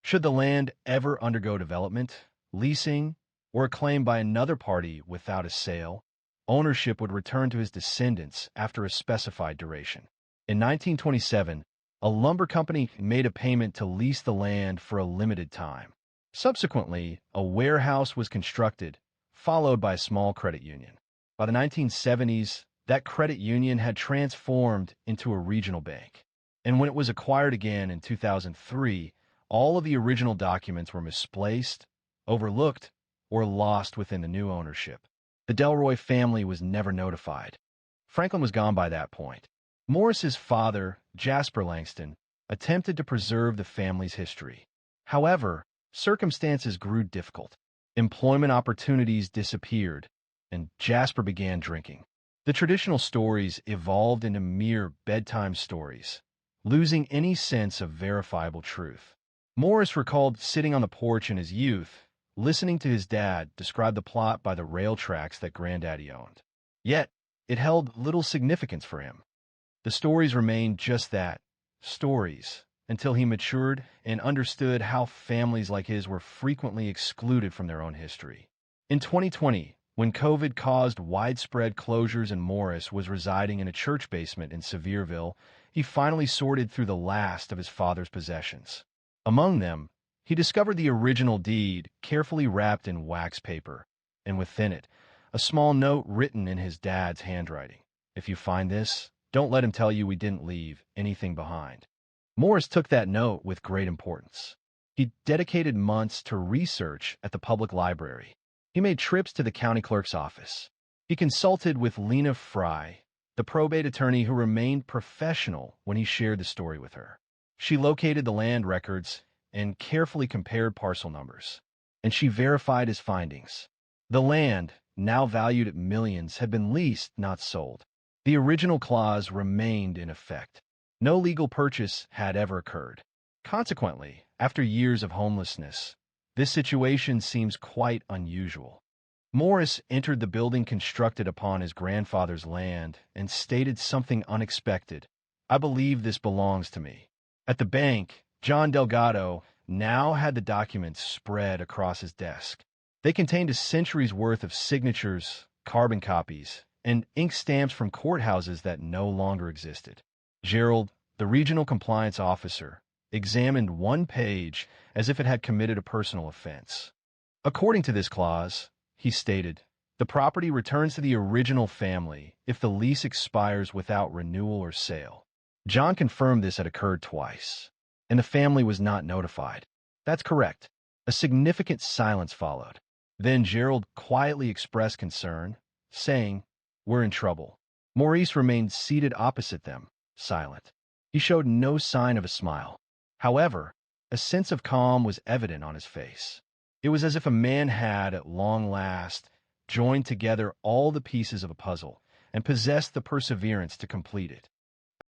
Should the land ever undergo development, leasing, or a claim by another party without a sale, ownership would return to his descendants after a specified duration. In 1927, a lumber company made a payment to lease the land for a limited time. Subsequently, a warehouse was constructed, followed by a small credit union. By the 1970s, That credit union had transformed into a regional bank. And when it was acquired again in 2003, all of the original documents were misplaced, overlooked, or lost within the new ownership. The Delroy family was never notified. Franklin was gone by that point. Morris's father, Jasper Langston, attempted to preserve the family's history. However, circumstances grew difficult. Employment opportunities disappeared, and Jasper began drinking. The traditional stories evolved into mere bedtime stories, losing any sense of verifiable truth. Morris recalled sitting on the porch in his youth, listening to his dad describe the plot by the rail tracks that Granddaddy owned. Yet, it held little significance for him. The stories remained just that, stories, until he matured and understood how families like his were frequently excluded from their own history. In 2020, when COVID caused widespread closures and Morris was residing in a church basement in Sevierville, he finally sorted through the last of his father's possessions. Among them, he discovered the original deed carefully wrapped in wax paper, and within it, a small note written in his dad's handwriting. "If you find this, don't let him tell you we didn't leave anything behind." Morris took that note with great importance. He dedicated months to research at the public library. He made trips to the county clerk's office. He consulted with Lena Fry, the probate attorney who remained professional when he shared the story with her. She located the land records and carefully compared parcel numbers, and she verified his findings. The land, now valued at millions, had been leased, not sold. The original clause remained in effect. No legal purchase had ever occurred. Consequently, after years of homelessness, this situation seems quite unusual. Morris entered the building constructed upon his grandfather's land and stated something unexpected. "I believe this belongs to me." At the bank, John Delgado now had the documents spread across his desk. They contained a century's worth of signatures, carbon copies, and ink stamps from courthouses that no longer existed. Gerald, the regional compliance officer, examined one page as if it had committed a personal offense. According to this clause, he stated, "The property returns to the original family if the lease expires without renewal or sale." John confirmed this had occurred twice, and the family was not notified. "That's correct." A significant silence followed. Then Gerald quietly expressed concern, saying, "We're in trouble." Maurice remained seated opposite them, silent. He showed no sign of a smile. However, a sense of calm was evident on his face. It was as if a man had, at long last, joined together all the pieces of a puzzle and possessed the perseverance to complete it.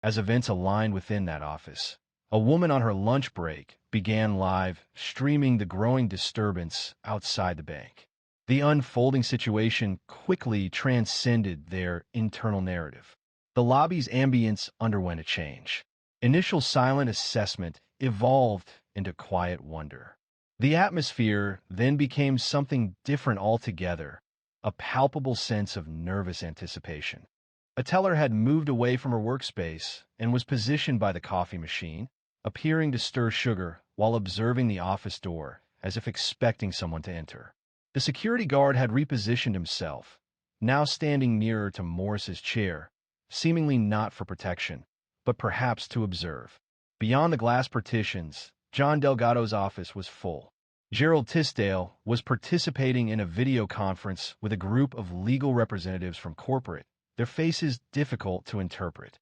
As events aligned within that office, a woman on her lunch break began live streaming the growing disturbance outside the bank. The unfolding situation quickly transcended their internal narrative. The lobby's ambience underwent a change. Initial silent assessment evolved into quiet wonder. The atmosphere then became something different altogether, a palpable sense of nervous anticipation. A teller had moved away from her workspace and was positioned by the coffee machine, appearing to stir sugar while observing the office door as if expecting someone to enter. The security guard had repositioned himself, now standing nearer to Morris's chair, seemingly not for protection, but perhaps to observe. Beyond the glass partitions, John Delgado's office was full. Gerald Tisdale was participating in a video conference with a group of legal representatives from corporate, their faces difficult to interpret.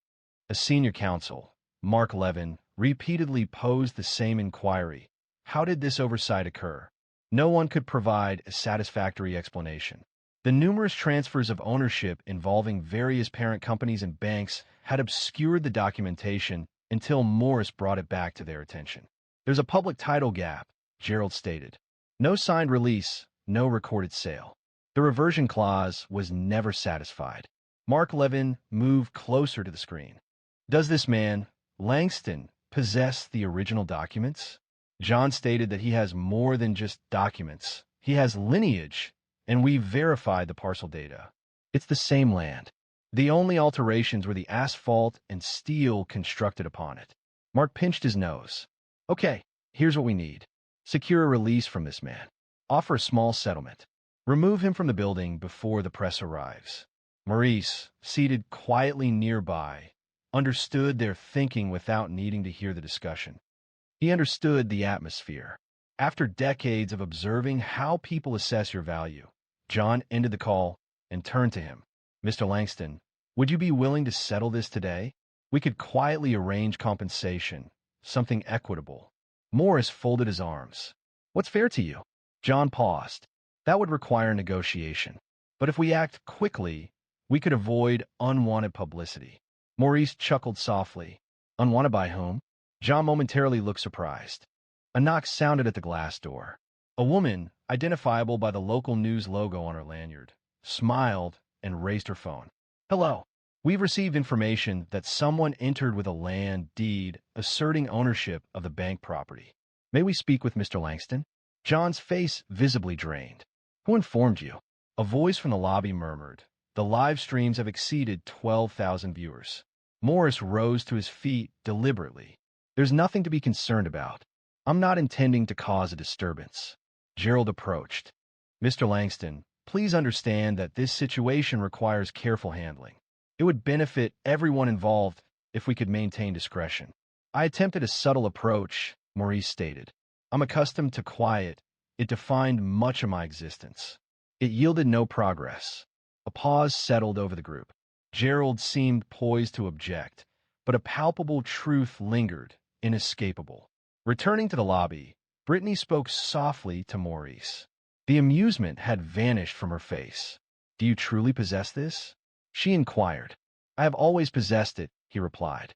A senior counsel, Mark Levin, repeatedly posed the same inquiry. How did this oversight occur? No one could provide a satisfactory explanation. The numerous transfers of ownership involving various parent companies and banks had obscured the documentation until Morris brought it back to their attention. "There's a public title gap," Gerald stated. "No signed release, no recorded sale." The reversion clause was never satisfied. Mark Levin moved closer to the screen. "Does this man, Langston, possess the original documents?" John stated that he has more than just documents. He has lineage, and we verified the parcel data. It's the same land. The only alterations were the asphalt and steel constructed upon it. Mark pinched his nose. "Okay, here's what we need. Secure a release from this man. Offer a small settlement. Remove him from the building before the press arrives." Maurice, seated quietly nearby, understood their thinking without needing to hear the discussion. He understood the atmosphere. After decades of observing how people assess your value, John ended the call and turned to him. Mr. Langston, would you be willing to settle this today? We could quietly arrange compensation, something equitable. Morris folded his arms. What's fair to you? John paused. That would require negotiation. But if we act quickly, we could avoid unwanted publicity. Maurice chuckled softly. Unwanted by whom? John momentarily looked surprised. A knock sounded at the glass door. A woman, identifiable by the local news logo on her lanyard, smiled and raised her phone. Hello. We've received information that someone entered with a land deed asserting ownership of the bank property. May we speak with Mr. Langston? John's face visibly drained. Who informed you? A voice from the lobby murmured. The live streams have exceeded 12,000 viewers. Morris rose to his feet deliberately. There's nothing to be concerned about. I'm not intending to cause a disturbance. Gerald approached. Mr. Langston, please understand that this situation requires careful handling. It would benefit everyone involved if we could maintain discretion. I attempted a subtle approach, Maurice stated. I'm accustomed to quiet. It defined much of my existence. It yielded no progress. A pause settled over the group. Gerald seemed poised to object, but a palpable truth lingered, inescapable. Returning to the lobby, Brittany spoke softly to Maurice. The amusement had vanished from her face. Do you truly possess this? She inquired. I have always possessed it, he replied.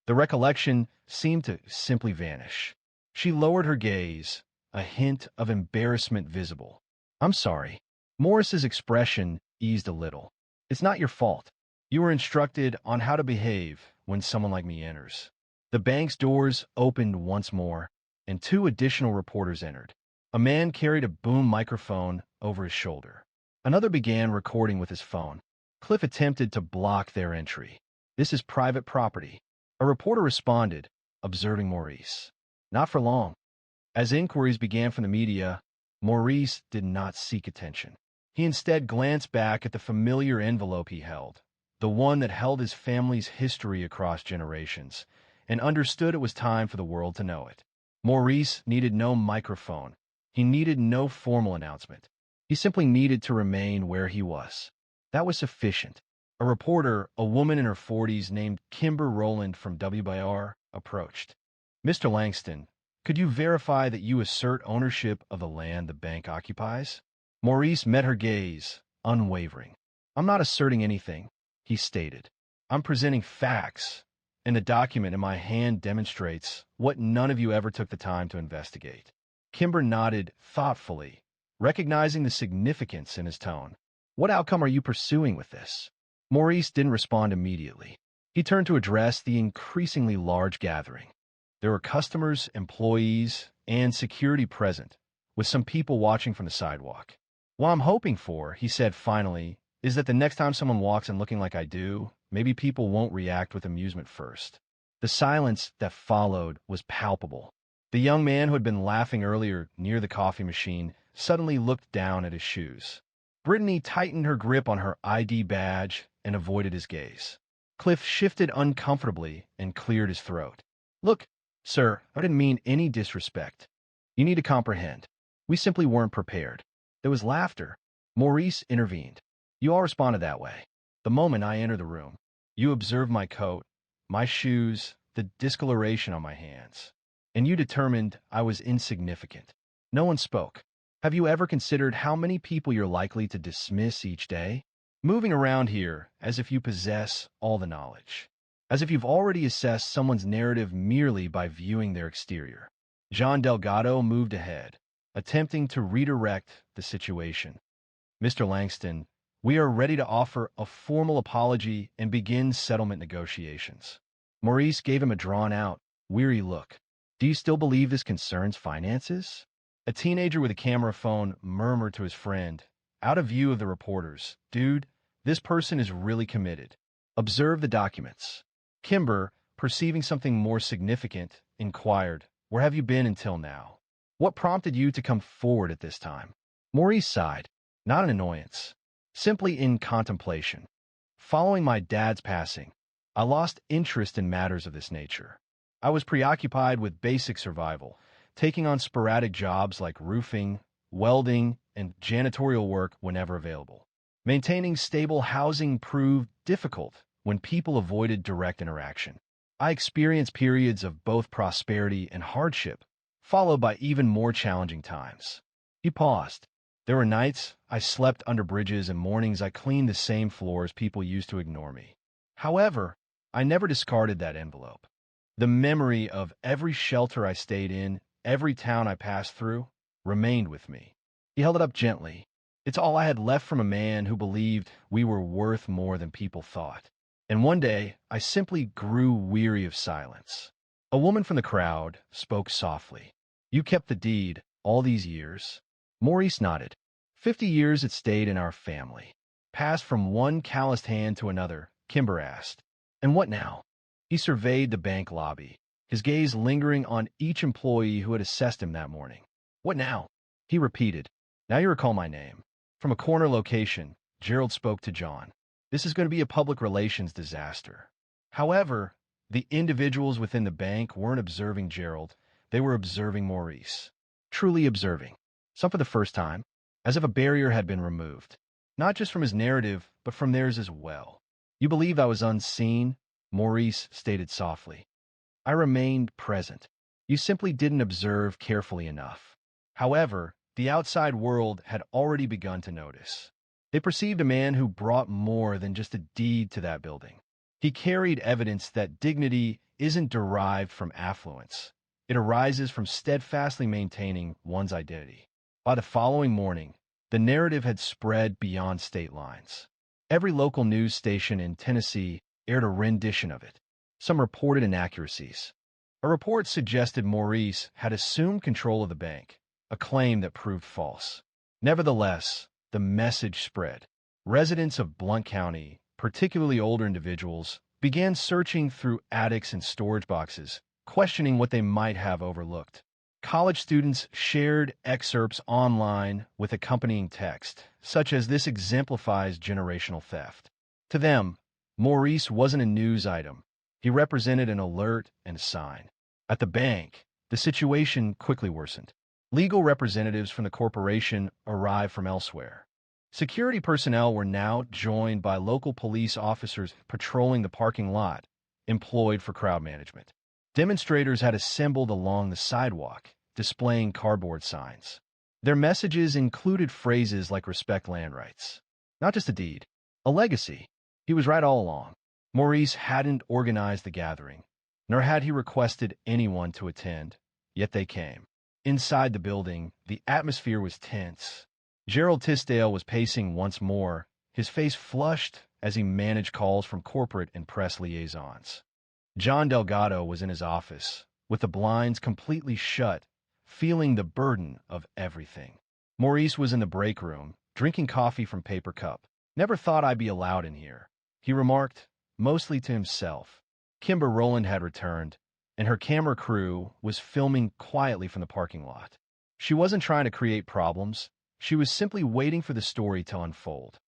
The recollection seemed to simply vanish. She lowered her gaze, a hint of embarrassment visible. I'm sorry. Morris's expression eased a little. It's not your fault. You were instructed on how to behave when someone like me enters. The bank's doors opened once more, and 2 additional reporters entered. A man carried a boom microphone over his shoulder. Another began recording with his phone. Cliff attempted to block their entry. This is private property. A reporter responded, observing Maurice. Not for long. As inquiries began from the media, Maurice did not seek attention. He instead glanced back at the familiar envelope he held, the one that held his family's history across generations, and understood it was time for the world to know it. Maurice needed no microphone. He needed no formal announcement. He simply needed to remain where he was. That was sufficient. A reporter, a woman in her 40s named Kimber Rowland from WBR, approached. Mr. Langston, could you verify that you assert ownership of the land the bank occupies? Maurice met her gaze, unwavering. I'm not asserting anything, he stated. I'm presenting facts, and the document in my hand demonstrates what none of you ever took the time to investigate. Kimber nodded thoughtfully, recognizing the significance in his tone. What outcome are you pursuing with this? Maurice didn't respond immediately. He turned to address the increasingly large gathering. There were customers, employees, and security present, with some people watching from the sidewalk. What I'm hoping for, he said finally, is that the next time someone walks in looking like I do, maybe people won't react with amusement first. The silence that followed was palpable. The young man who had been laughing earlier near the coffee machine suddenly looked down at his shoes. Brittany tightened her grip on her ID badge and avoided his gaze. Cliff shifted uncomfortably and cleared his throat. Look, sir, I didn't mean any disrespect. You need to comprehend. We simply weren't prepared. There was laughter. Maurice intervened. You all responded that way. The moment I entered the room, you observed my coat, my shoes, the discoloration on my hands, and you determined I was insignificant. No one spoke. Have you ever considered how many people you're likely to dismiss each day? Moving around here as if you possess all the knowledge. As if you've already assessed someone's narrative merely by viewing their exterior. John Delgado moved ahead, attempting to redirect the situation. Mr. Langston, we are ready to offer a formal apology and begin settlement negotiations. Maurice gave him a drawn-out, weary look. Do you still believe this concerns finances? A teenager with a camera phone murmured to his friend, out of view of the reporters, Dude, this person is really committed. Observe the documents. Kimber, perceiving something more significant, inquired, Where have you been until now? What prompted you to come forward at this time? Maurice sighed, not in annoyance, simply in contemplation. Following my dad's passing, I lost interest in matters of this nature. I was preoccupied with basic survival, taking on sporadic jobs like roofing, welding, and janitorial work whenever available. Maintaining stable housing proved difficult when people avoided direct interaction. I experienced periods of both prosperity and hardship, followed by even more challenging times. He paused. There were nights I slept under bridges and mornings I cleaned the same floors people used to ignore me. However, I never discarded that envelope. The memory of every shelter I stayed in, every town I passed through, remained with me. He held it up gently. It's all I had left from a man who believed we were worth more than people thought. And one day, I simply grew weary of silence. A woman from the crowd spoke softly. "You kept the deed all these years?" Maurice nodded. 50 years it stayed in our family. Passed from one calloused hand to another, Kimber asked. "And what now?" He surveyed the bank lobby, his gaze lingering on each employee who had assessed him that morning. "What now?" He repeated. "Now you recall my name." From a corner location, Gerald spoke to John. "This is going to be a public relations disaster." However, the individuals within the bank weren't observing Gerald. They were observing Maurice. Truly observing. Some for the first time, as if a barrier had been removed. Not just from his narrative, but from theirs as well. "You believed I was unseen?" Maurice stated softly. "I remained present. You simply didn't observe carefully enough." However, the outside world had already begun to notice. They perceived a man who brought more than just a deed to that building. He carried evidence that dignity isn't derived from affluence. It arises from steadfastly maintaining one's identity. By the following morning, the narrative had spread beyond state lines. Every local news station in Tennessee aired a rendition of it. Some reported inaccuracies. A report suggested Maurice had assumed control of the bank, a claim that proved false. Nevertheless, the message spread. Residents of Blount County, particularly older individuals, began searching through attics and storage boxes, questioning what they might have overlooked. College students shared excerpts online with accompanying text, such as "This exemplifies generational theft." To them, Maurice wasn't a news item. He represented an alert and a sign. At the bank, the situation quickly worsened. Legal representatives from the corporation arrived from elsewhere. Security personnel were now joined by local police officers patrolling the parking lot, employed for crowd management. Demonstrators had assembled along the sidewalk, displaying cardboard signs. Their messages included phrases like "respect land rights." Not just a deed, a legacy. He was right all along. Maurice hadn't organized the gathering, nor had he requested anyone to attend, yet they came. Inside the building, the atmosphere was tense. Gerald Tisdale was pacing once more, his face flushed as he managed calls from corporate and press liaisons. John Delgado was in his office, with the blinds completely shut, feeling the burden of everything. Maurice was in the break room, drinking coffee from paper cup. "Never thought I'd be allowed in here," he remarked, mostly to himself. Kimber Rowland had returned, and her camera crew was filming quietly from the parking lot. She wasn't trying to create problems. She was simply waiting for the story to unfold.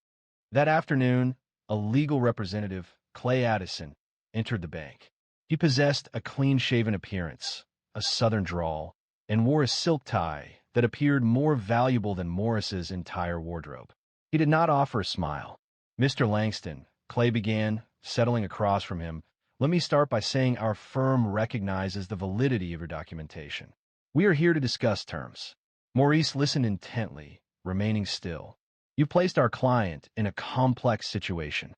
That afternoon, a legal representative, Clay Addison, entered the bank. He possessed a clean-shaven appearance, a southern drawl, and wore a silk tie that appeared more valuable than Morris's entire wardrobe. He did not offer a smile. "Mr. Langston," Clay began, settling across from him, "let me start by saying our firm recognizes the validity of your documentation. We are here to discuss terms." Maurice listened intently, remaining still. "You placed our client in a complex situation.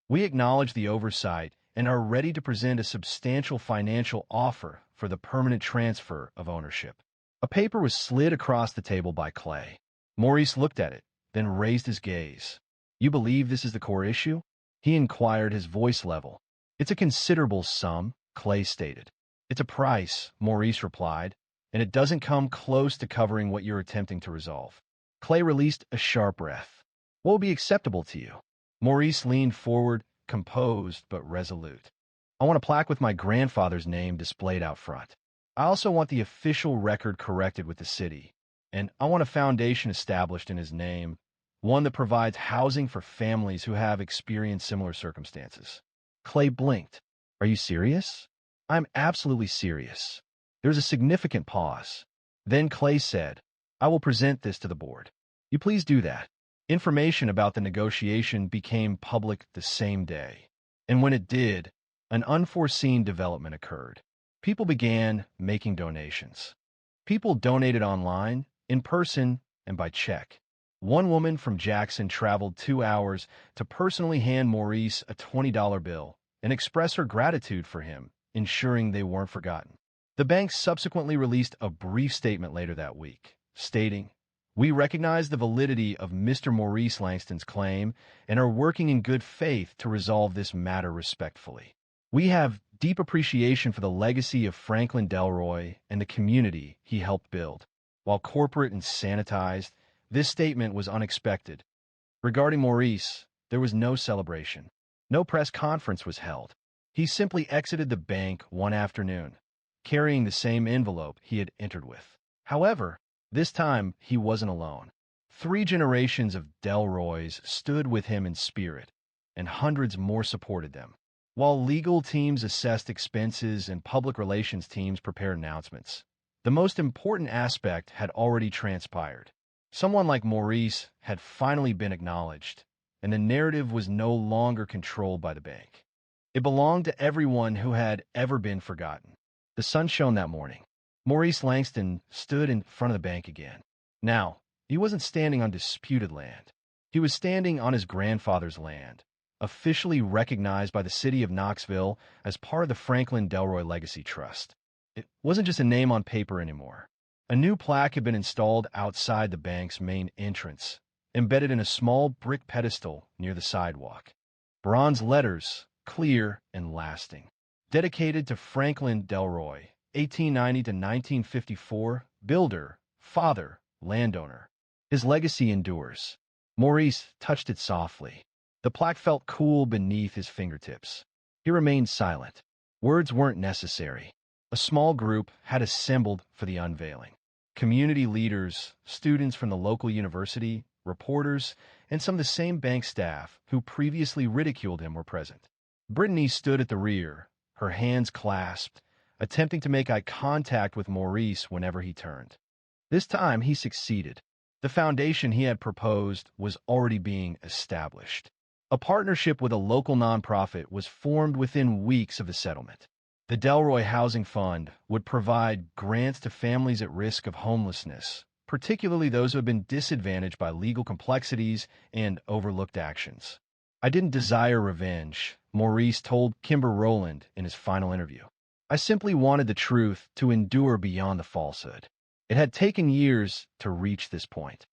We acknowledge the oversight and are ready to present a substantial financial offer for the permanent transfer of ownership." A paper was slid across the table by Clay. Maurice looked at it, then raised his gaze. "You believe this is the core issue?" he inquired, his voice level. "It's a considerable sum," Clay stated. "It's a price," Maurice replied, "and it doesn't come close to covering what you're attempting to resolve." Clay released a sharp breath. "What would be acceptable to you?" Maurice leaned forward, composed but resolute. "I want a plaque with my grandfather's name displayed out front. I also want the official record corrected with the city, and I want a foundation established in his name one that provides housing for families who have experienced similar circumstances. Clay blinked. Are you serious? I'm absolutely serious. There's a significant pause. Then Clay said, I will present this to the board. You please do that. Information about the negotiation became public the same day. And when it did, an unforeseen development occurred. People began making donations. People donated online, in person, and by check. One woman from Jackson traveled 2 hours to personally hand Maurice a $20 bill and express her gratitude for him, ensuring they weren't forgotten. The bank subsequently released a brief statement later that week, stating, we recognize the validity of Mr. Maurice Langston's claim and are working in good faith to resolve this matter respectfully. We have deep appreciation for the legacy of Franklin Delroy and the community he helped build. While corporate and sanitized, this statement was unexpected. Regarding Maurice, there was no celebration. No press conference was held. He simply exited the bank one afternoon, carrying the same envelope he had entered with. However, this time he wasn't alone. 3 generations of Delroys stood with him in spirit, and hundreds more supported them. While legal teams assessed expenses and public relations teams prepared announcements, the most important aspect had already transpired. Someone like Maurice had finally been acknowledged, and the narrative was no longer controlled by the bank. It belonged to everyone who had ever been forgotten. The sun shone that morning. Maurice Langston stood in front of the bank again. Now, he wasn't standing on disputed land. He was standing on his grandfather's land, officially recognized by the city of Knoxville as part of the Franklin Delroy Legacy Trust. It wasn't just a name on paper anymore. A new plaque had been installed outside the bank's main entrance, embedded in a small brick pedestal near the sidewalk. Bronze letters, clear and lasting. Dedicated to Franklin Delroy, 1890 to 1954, builder, father, landowner. His legacy endures. Maurice touched it softly. The plaque felt cool beneath his fingertips. He remained silent. Words weren't necessary. A small group had assembled for the unveiling. Community leaders, students from the local university, reporters, and some of the same bank staff who previously ridiculed him were present. Brittany stood at the rear, her hands clasped, attempting to make eye contact with Maurice whenever he turned. This time he succeeded. The foundation he had proposed was already being established. A partnership with a local nonprofit was formed within weeks of the settlement. The Delroy Housing Fund would provide grants to families at risk of homelessness, particularly those who had been disadvantaged by legal complexities and overlooked actions. I didn't desire revenge, Maurice told Kimber Rowland in his final interview. I simply wanted the truth to endure beyond the falsehood. It had taken years to reach this point.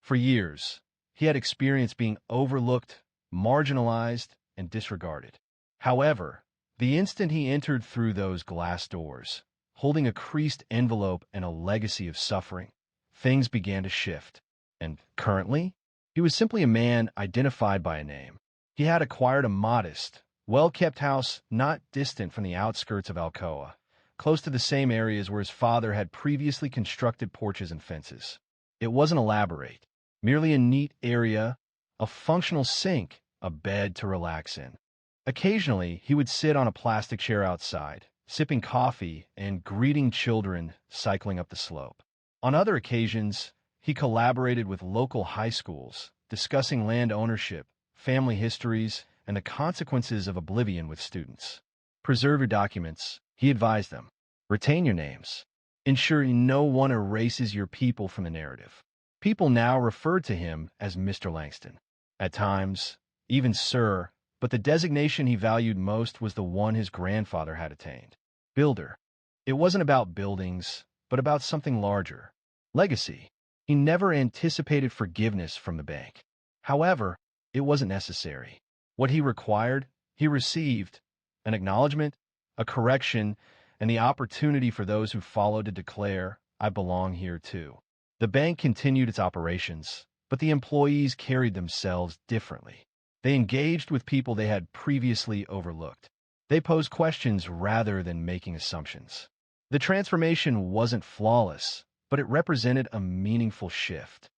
For years, he had experienced being overlooked, marginalized, and disregarded. However, the instant he entered through those glass doors, holding a creased envelope and a legacy of suffering, things began to shift. And currently, he was simply a man identified by a name. He had acquired a modest, well-kept house not distant from the outskirts of Alcoa, close to the same areas where his father had previously constructed porches and fences. It wasn't elaborate, merely a neat area, a functional sink, a bed to relax in. Occasionally, he would sit on a plastic chair outside, sipping coffee and greeting children cycling up the slope. On other occasions, he collaborated with local high schools, discussing land ownership, family histories, and the consequences of oblivion with students. Preserve your documents, he advised them. Retain your names. Ensure no one erases your people from the narrative. People now referred to him as Mr. Langston. At times, even Sir, but the designation he valued most was the one his grandfather had attained. Builder. It wasn't about buildings, but about something larger. Legacy. He never anticipated forgiveness from the bank. However, it wasn't necessary. What he required, he received: an acknowledgement, a correction, and the opportunity for those who followed to declare, I belong here too. The bank continued its operations, but the employees carried themselves differently. They engaged with people they had previously overlooked. They posed questions rather than making assumptions. The transformation wasn't flawless, but it represented a meaningful shift.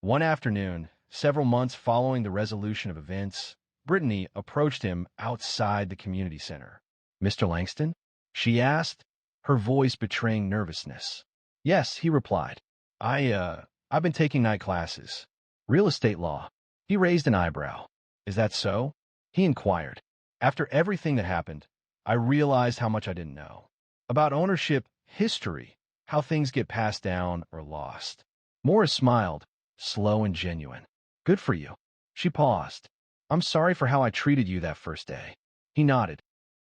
One afternoon, Several months following the resolution of events, Brittany approached him outside the community center. "Mr. Langston?" she asked, her voice betraying nervousness. "Yes," he replied. I've been taking night classes. Real estate law." He raised an eyebrow. "Is that so?" he inquired. "After everything that happened, I realized how much I didn't know. About ownership, history, how things get passed down or lost." Morris smiled, slow and genuine. "Good for you." She paused. "I'm sorry for how I treated you that first day." He nodded.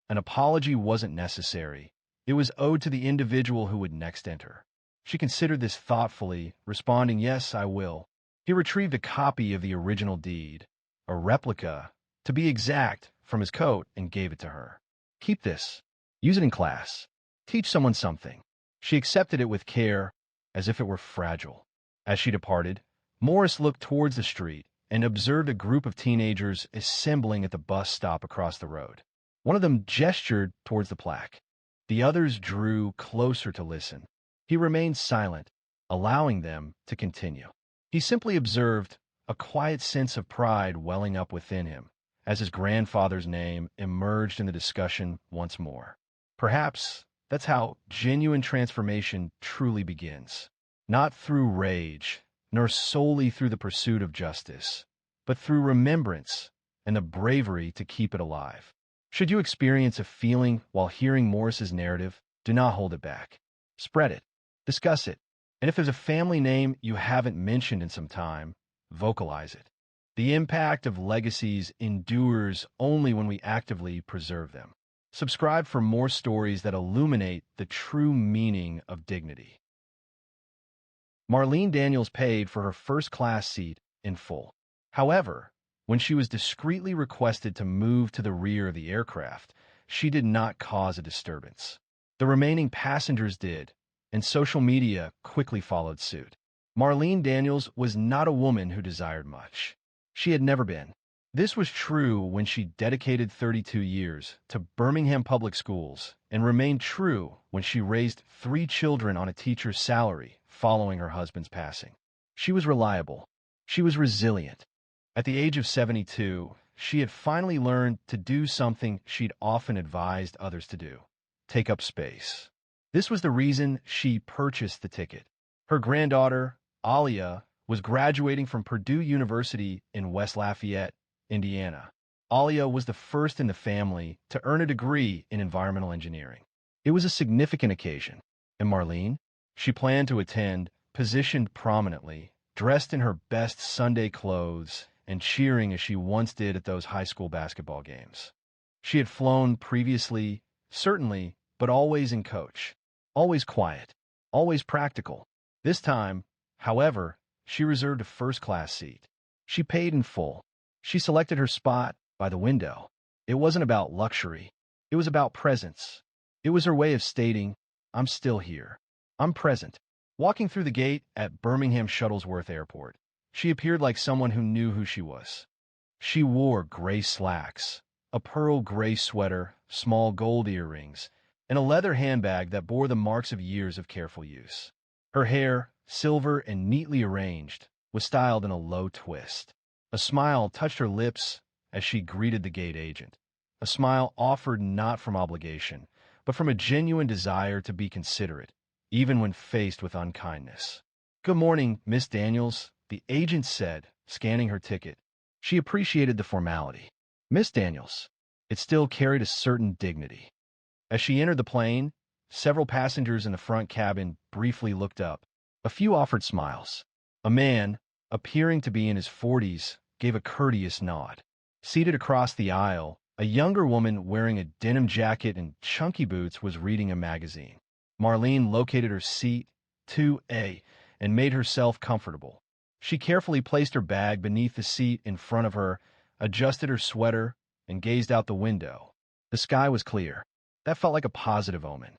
An apology wasn't necessary. It was owed to the individual who would next enter. She considered this thoughtfully, responding, "Yes, I will." He retrieved a copy of the original deed, a replica, to be exact, from his coat and gave it to her. "Keep this. Use it in class. Teach someone something." She accepted it with care, as if it were fragile. As she departed, Morris looked towards the street and observed a group of teenagers assembling at the bus stop across the road. One of them gestured towards the plaque. The others drew closer to listen. He remained silent, allowing them to continue. He simply observed, a quiet sense of pride welling up within him as his grandfather's name emerged in the discussion once more. Perhaps that's how genuine transformation truly begins. Not through rage, nor solely through the pursuit of justice, but through remembrance and the bravery to keep it alive. Should you experience a feeling while hearing Morris's narrative, do not hold it back. Spread it. Discuss it. And if there's a family name you haven't mentioned in some time, vocalize it. The impact of legacies endures only when we actively preserve them. Subscribe for more stories that illuminate the true meaning of dignity. Marlene Daniels paid for her first-class seat in full. However, when she was discreetly requested to move to the rear of the aircraft, she did not cause a disturbance. The remaining passengers did, and social media quickly followed suit. Marlene Daniels was not a woman who desired much. She had never been. This was true when she dedicated 32 years to Birmingham Public Schools and remained true when she raised 3 children on a teacher's salary following her husband's passing. She was reliable. She was resilient. At the age of 72, she had finally learned to do something she'd often advised others to do: take up space. This was the reason she purchased the ticket. Her granddaughter, Alia, was graduating from Purdue University in West Lafayette, Indiana. Alia was the first in the family to earn a degree in environmental engineering. It was a significant occasion, and Marlene, she planned to attend, positioned prominently, dressed in her best Sunday clothes, and cheering as she once did at those high school basketball games. She had flown previously, certainly, but always in coach. Always quiet, always practical. This time, however, she reserved a first-class seat. She paid in full. She selected her spot by the window. It wasn't about luxury. It was about presence. It was her way of stating, "I'm still here. I'm present." Walking through the gate at Birmingham Shuttlesworth Airport, she appeared like someone who knew who she was. She wore gray slacks, a pearl gray sweater, small gold earrings, and a leather handbag that bore the marks of years of careful use. Her hair, silver and neatly arranged, was styled in a low twist. A smile touched her lips as she greeted the gate agent. A smile offered not from obligation, but from a genuine desire to be considerate, even when faced with unkindness. "Good morning, Miss Daniels," the agent said, scanning her ticket. She appreciated the formality. "Miss Daniels." It still carried a certain dignity. As she entered the plane, several passengers in the front cabin briefly looked up. A few offered smiles. A man, appearing to be in his 40s, gave a courteous nod. Seated across the aisle, a younger woman wearing a denim jacket and chunky boots was reading a magazine. Marlene located her seat, 2A, and made herself comfortable. She carefully placed her bag beneath the seat in front of her, adjusted her sweater, and gazed out the window. The sky was clear. That felt like a positive omen.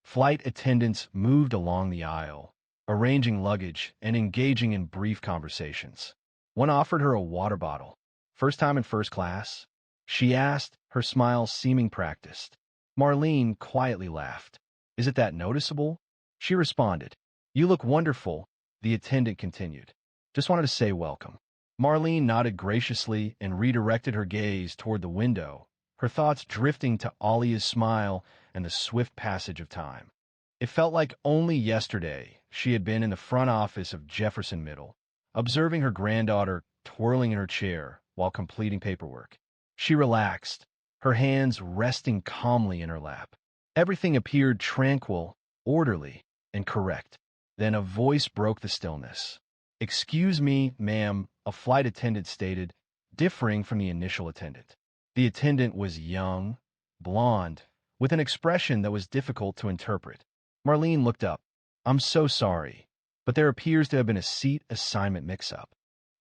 Flight attendants moved along the aisle, arranging luggage and engaging in brief conversations. One offered her a water bottle. "First time in first class?" she asked, her smile seeming practiced. Marlene quietly laughed. "Is it that noticeable?" She responded. "You look wonderful," the attendant continued. "Just wanted to say welcome." Marlene nodded graciously and redirected her gaze toward the window, her thoughts drifting to Alia's smile and the swift passage of time. It felt like only yesterday she had been in the front office of Jefferson Middle, observing her granddaughter twirling in her chair while completing paperwork. She relaxed, her hands resting calmly in her lap. Everything appeared tranquil, orderly, and correct. Then a voice broke the stillness. "Excuse me, ma'am," a flight attendant stated, differing from the initial attendant. The attendant was young, blonde, with an expression that was difficult to interpret. Marlene looked up. "I'm so sorry, but there appears to have been a seat assignment mix-up.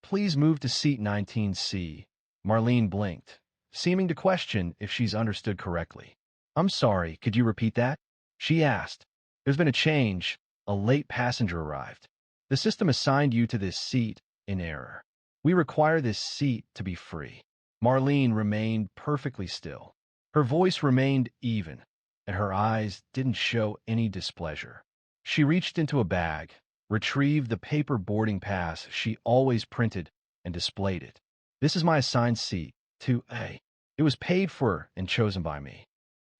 Please move to seat 19C. Marlene blinked, seeming to question if she's understood correctly. "I'm sorry, could you repeat that?" she asked. "There's been a change. A late passenger arrived. The system assigned you to this seat in error. We require this seat to be free." Marlene remained perfectly still. Her voice remained even, and her eyes didn't show any displeasure. She reached into a bag, retrieved the paper boarding pass she always printed, and displayed it. "This is my assigned seat, 2A. It was paid for and chosen by me."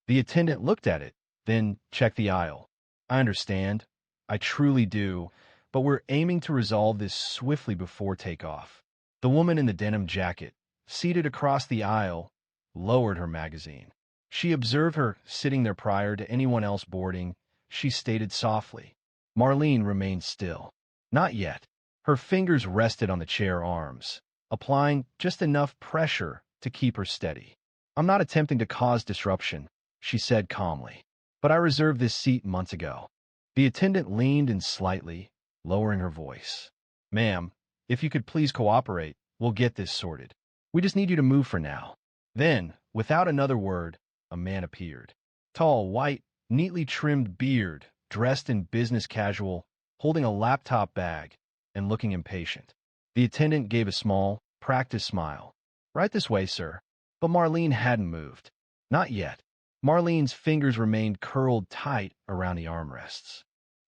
The attendant looked at it, then checked the aisle. "I understand. I truly do, but we're aiming to resolve this swiftly before takeoff." The woman in the denim jacket, seated across the aisle, lowered her magazine. She observed her sitting there prior to anyone else boarding. She stated softly. Marlene remained still. "Not yet." Her fingers rested on the chair arms, applying just enough pressure to keep her steady. "I'm not attempting to cause disruption," she said calmly, "but I reserved this seat months ago." The attendant leaned in slightly, lowering her voice. "Ma'am, if you could please cooperate, we'll get this sorted. We just need you to move for now." Then, without another word, a man appeared. Tall, white, neatly trimmed beard, dressed in business casual, holding a laptop bag, and looking impatient. The attendant gave a small, practiced smile. "Right this way, sir." But Marlene hadn't moved. Not yet. Marlene's fingers remained curled tight around the armrests.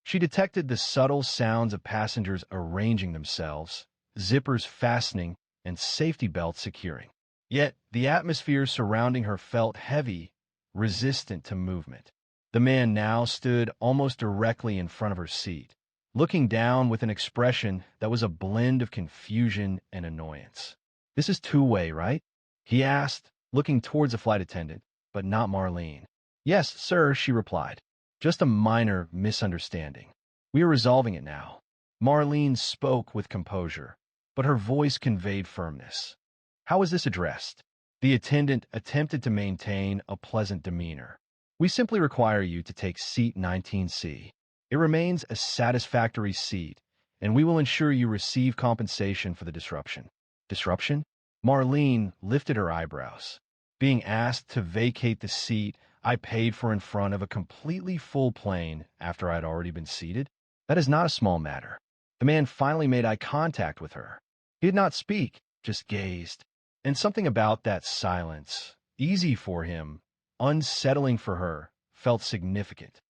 She detected the subtle sounds of passengers arranging themselves, zippers fastening, and safety belts securing. Yet the atmosphere surrounding her felt heavy, resistant to movement. The man now stood almost directly in front of her seat, looking down with an expression that was a blend of confusion and annoyance. "This is two-way, right?" he asked, looking towards the flight attendant, but not Marlene. "Yes, sir," she replied. "Just a minor misunderstanding. We are resolving it now." Marlene spoke with composure, but her voice conveyed firmness. "How is this addressed?" The attendant attempted to maintain a pleasant demeanor. "We simply require you to take seat 19C. It remains a satisfactory seat, and we will ensure you receive compensation for the disruption." "Disruption?" Marlene lifted her eyebrows. "Being asked to vacate the seat I paid for in front of a completely full plane after I had already been seated? That is not a small matter." The man finally made eye contact with her. He did not speak, just gazed. And something about that silence, easy for him, unsettling for her, felt significant.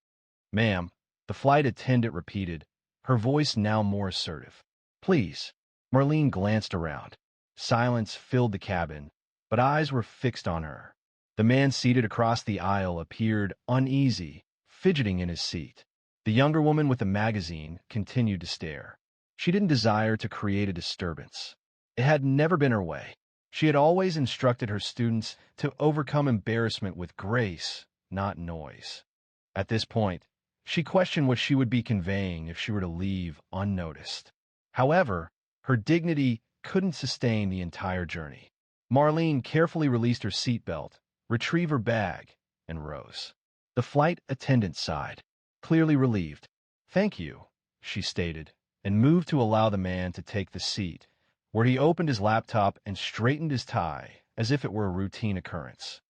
"Ma'am," the flight attendant repeated, her voice now more assertive. "Please." Marlene glanced around. Silence filled the cabin, but eyes were fixed on her. The man seated across the aisle appeared uneasy, fidgeting in his seat. The younger woman with the magazine continued to stare. She didn't desire to create a disturbance. It had never been her way. She had always instructed her students to overcome embarrassment with grace, not noise. At this point, she questioned what she would be conveying if she were to leave unnoticed. However, her dignity couldn't sustain the entire journey. Marlene carefully released her seatbelt, retrieved her bag, and rose. The flight attendant sighed, clearly relieved. "Thank you," she stated, and moved to allow the man to take the seat, where he opened his laptop and straightened his tie as if it were a routine occurrence.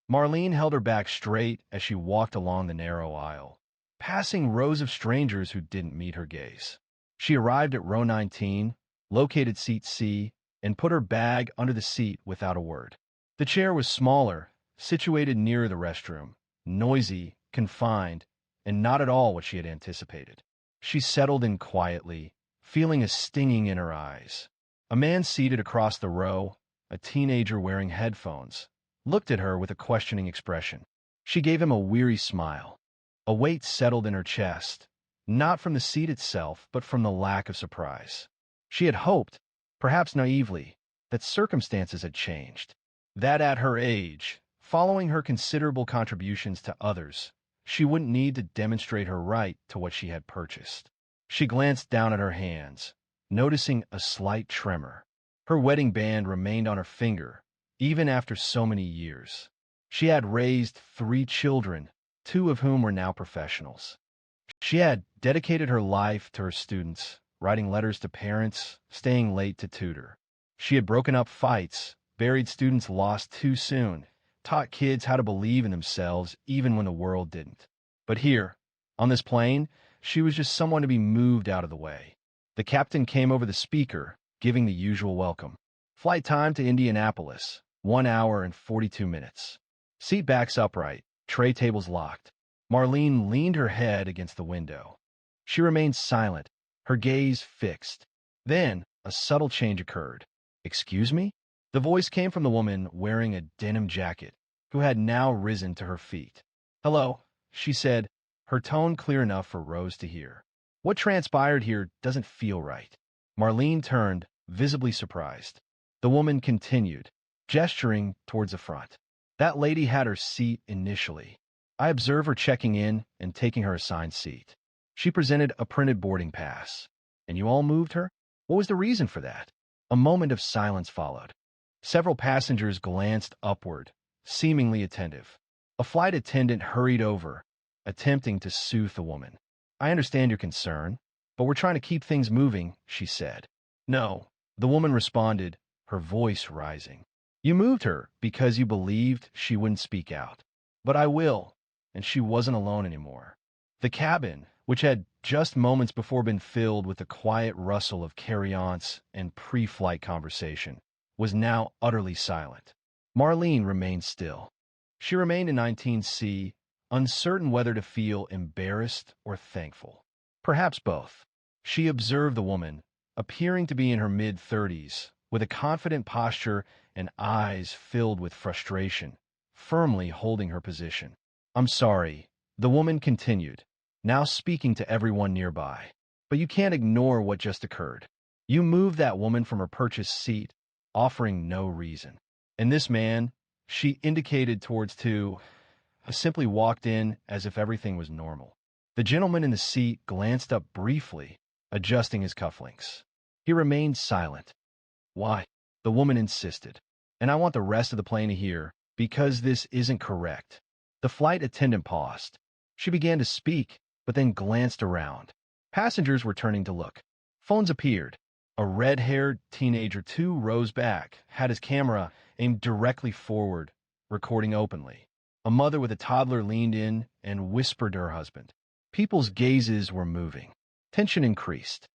Marlene held her back straight as she walked along the narrow aisle, passing rows of strangers who didn't meet her gaze. She arrived at row 19, located seat C, and put her bag under the seat without a word. The chair was smaller, situated nearer the restroom, noisy, confined, and not at all what she had anticipated. She settled in quietly, feeling a stinging in her eyes. A man seated across the row, a teenager wearing headphones, looked at her with a questioning expression. She gave him a weary smile. A weight settled in her chest, not from the seat itself, but from the lack of surprise. She had hoped, perhaps naively, that circumstances had changed. That at her age, following her considerable contributions to others, she wouldn't need to demonstrate her right to what she had purchased. She glanced down at her hands, noticing a slight tremor. Her wedding band remained on her finger, even after so many years. She had raised 3 children, 2 of whom were now professionals. She had dedicated her life to her students, writing letters to parents, staying late to tutor. She had broken up fights, buried students lost too soon, taught kids how to believe in themselves even when the world didn't. But here, on this plane, she was just someone to be moved out of the way. The captain came over the speaker, giving the usual welcome. Flight time to Indianapolis, 1 hour and 42 minutes. Seat backs upright, tray tables locked. Marlene leaned her head against the window. She remained silent, her gaze fixed. Then, a subtle change occurred. "Excuse me?" The voice came from the woman wearing a denim jacket, who had now risen to her feet. "Hello," she said, her tone clear enough for Rose to hear. "What transpired here doesn't feel right." Marlene turned, visibly surprised. The woman continued, gesturing towards the front. "That lady had her seat initially. I observed her checking in and taking her assigned seat. She presented a printed boarding pass. And you all moved her? What was the reason for that?" A moment of silence followed. Several passengers glanced upward, seemingly attentive. A flight attendant hurried over, attempting to soothe the woman. "I understand your concern, but we're trying to keep things moving," she said. "No," the woman responded, her voice rising. "You moved her because you believed she wouldn't speak out. But I will," and she wasn't alone anymore. The cabin, which had just moments before been filled with the quiet rustle of carry-ons and pre-flight conversation, was now utterly silent. Marlene remained still. She remained in 19C, uncertain whether to feel embarrassed or thankful. Perhaps both. She observed the woman, appearing to be in her mid-30s, with a confident posture and eyes filled with frustration, firmly holding her position. "I'm sorry," the woman continued, now speaking to everyone nearby. "But you can't ignore what just occurred. You moved that woman from her purchased seat, offering no reason. And this man," she indicated towards 2, simply walked in as if everything was normal. The gentleman in the seat glanced up briefly, adjusting his cufflinks. He remained silent. "Why?" the woman insisted. "And I want the rest of the plane to hear, because this isn't correct." The flight attendant paused. She began to speak, but then glanced around. Passengers were turning to look. Phones appeared. A red-haired teenager 2 rows back had his camera aimed directly forward, recording openly. A mother with a toddler leaned in and whispered to her husband. People's gazes were moving. Tension increased.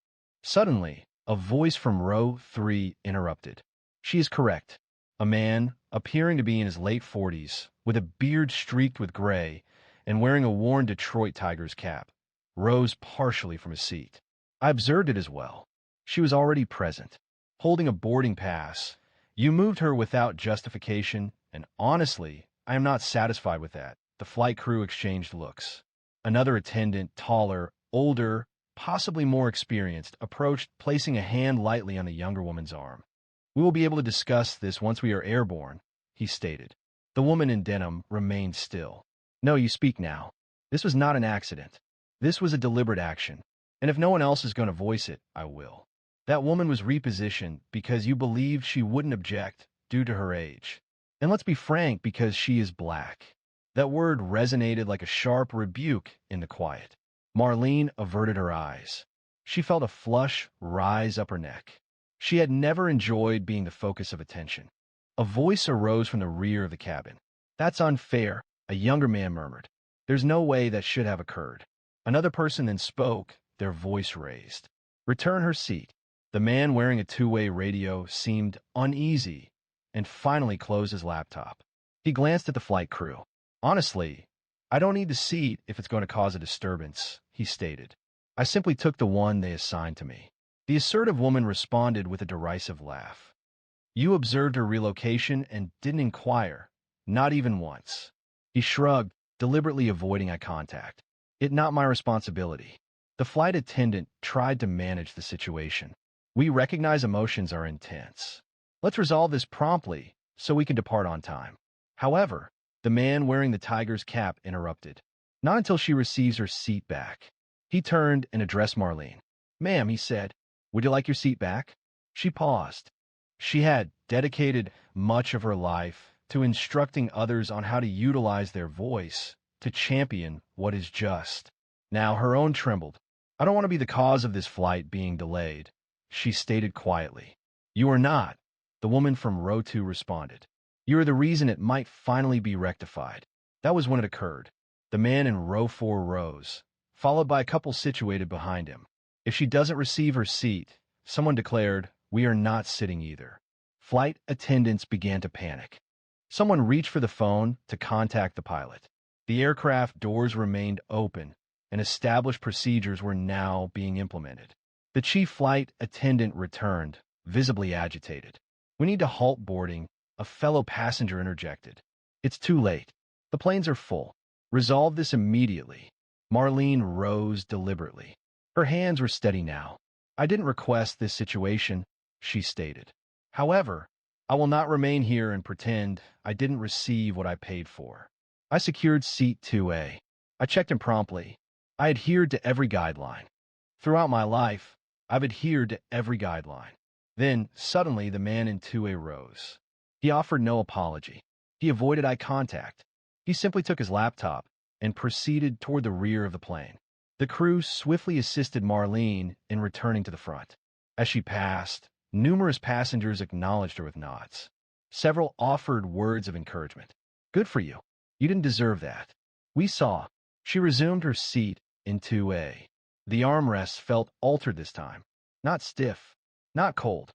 Suddenly, a voice from row 3 interrupted. "She is correct." A man, appearing to be in his late 40s, with a beard streaked with gray and wearing a worn Detroit Tigers cap, rose partially from his seat. "I observed it as well. She was already present, holding a boarding pass. You moved her without justification, and honestly, I am not satisfied with that." The flight crew exchanged looks. Another attendant, taller, older, possibly more experienced, approached, placing a hand lightly on the younger woman's arm. "We will be able to discuss this once we are airborne," he stated. The woman in denim remained still. "No, you speak now. This was not an accident. This was a deliberate action. And if no one else is going to voice it, I will. That woman was repositioned because you believed she wouldn't object due to her age. And let's be frank, because she is black." That word resonated like a sharp rebuke in the quiet. Marlene averted her eyes. She felt a flush rise up her neck. She had never enjoyed being the focus of attention. A voice arose from the rear of the cabin. "That's unfair," a younger man murmured. "There's no way that should have occurred." Another person then spoke, their voice raised. "Return her seat." The man wearing a two-way radio seemed uneasy and finally closed his laptop. He glanced at the flight crew. "Honestly, I don't need the seat if it's going to cause a disturbance," he stated. "I simply took the one they assigned to me." The assertive woman responded with a derisive laugh. You observed her relocation and didn't inquire, not even once. He shrugged, deliberately avoiding eye contact. It not my responsibility. The flight attendant tried to manage the situation. We recognize emotions are intense. Let's resolve this promptly so we can depart on time. However, the man wearing the tiger's cap interrupted. Not until she receives her seat back. He turned and addressed Marlene. Ma'am, he said, would you like your seat back? She paused. She had dedicated much of her life to instructing others on how to utilize their voice to champion what is just. Now her own trembled. I don't want to be the cause of this flight being delayed, she stated quietly. You are not, the woman from row 2 responded. You are the reason it might finally be rectified. That was when it occurred. The man in row 4 rose, followed by a couple situated behind him. If she doesn't receive her seat, someone declared, we are not sitting either. Flight attendants began to panic. Someone reached for the phone to contact the pilot. The aircraft doors remained open, and established procedures were now being implemented. The chief flight attendant returned, visibly agitated. We need to halt boarding, a fellow passenger interjected. It's too late. The planes are full. Resolve this immediately. Marlene rose deliberately. Her hands were steady now. I didn't request this situation, she stated. However, I will not remain here and pretend I didn't receive what I paid for. I secured seat 2A. I checked in promptly. I adhered to every guideline. Throughout my life, I've adhered to every guideline. Then, suddenly, the man in 2A rose. He offered no apology. He avoided eye contact. He simply took his laptop and proceeded toward the rear of the plane. The crew swiftly assisted Marlene in returning to the front. As she passed, numerous passengers acknowledged her with nods. Several offered words of encouragement. Good for you. You didn't deserve that. We saw. She resumed her seat in 2A. The armrests felt altered this time. Not stiff, not cold.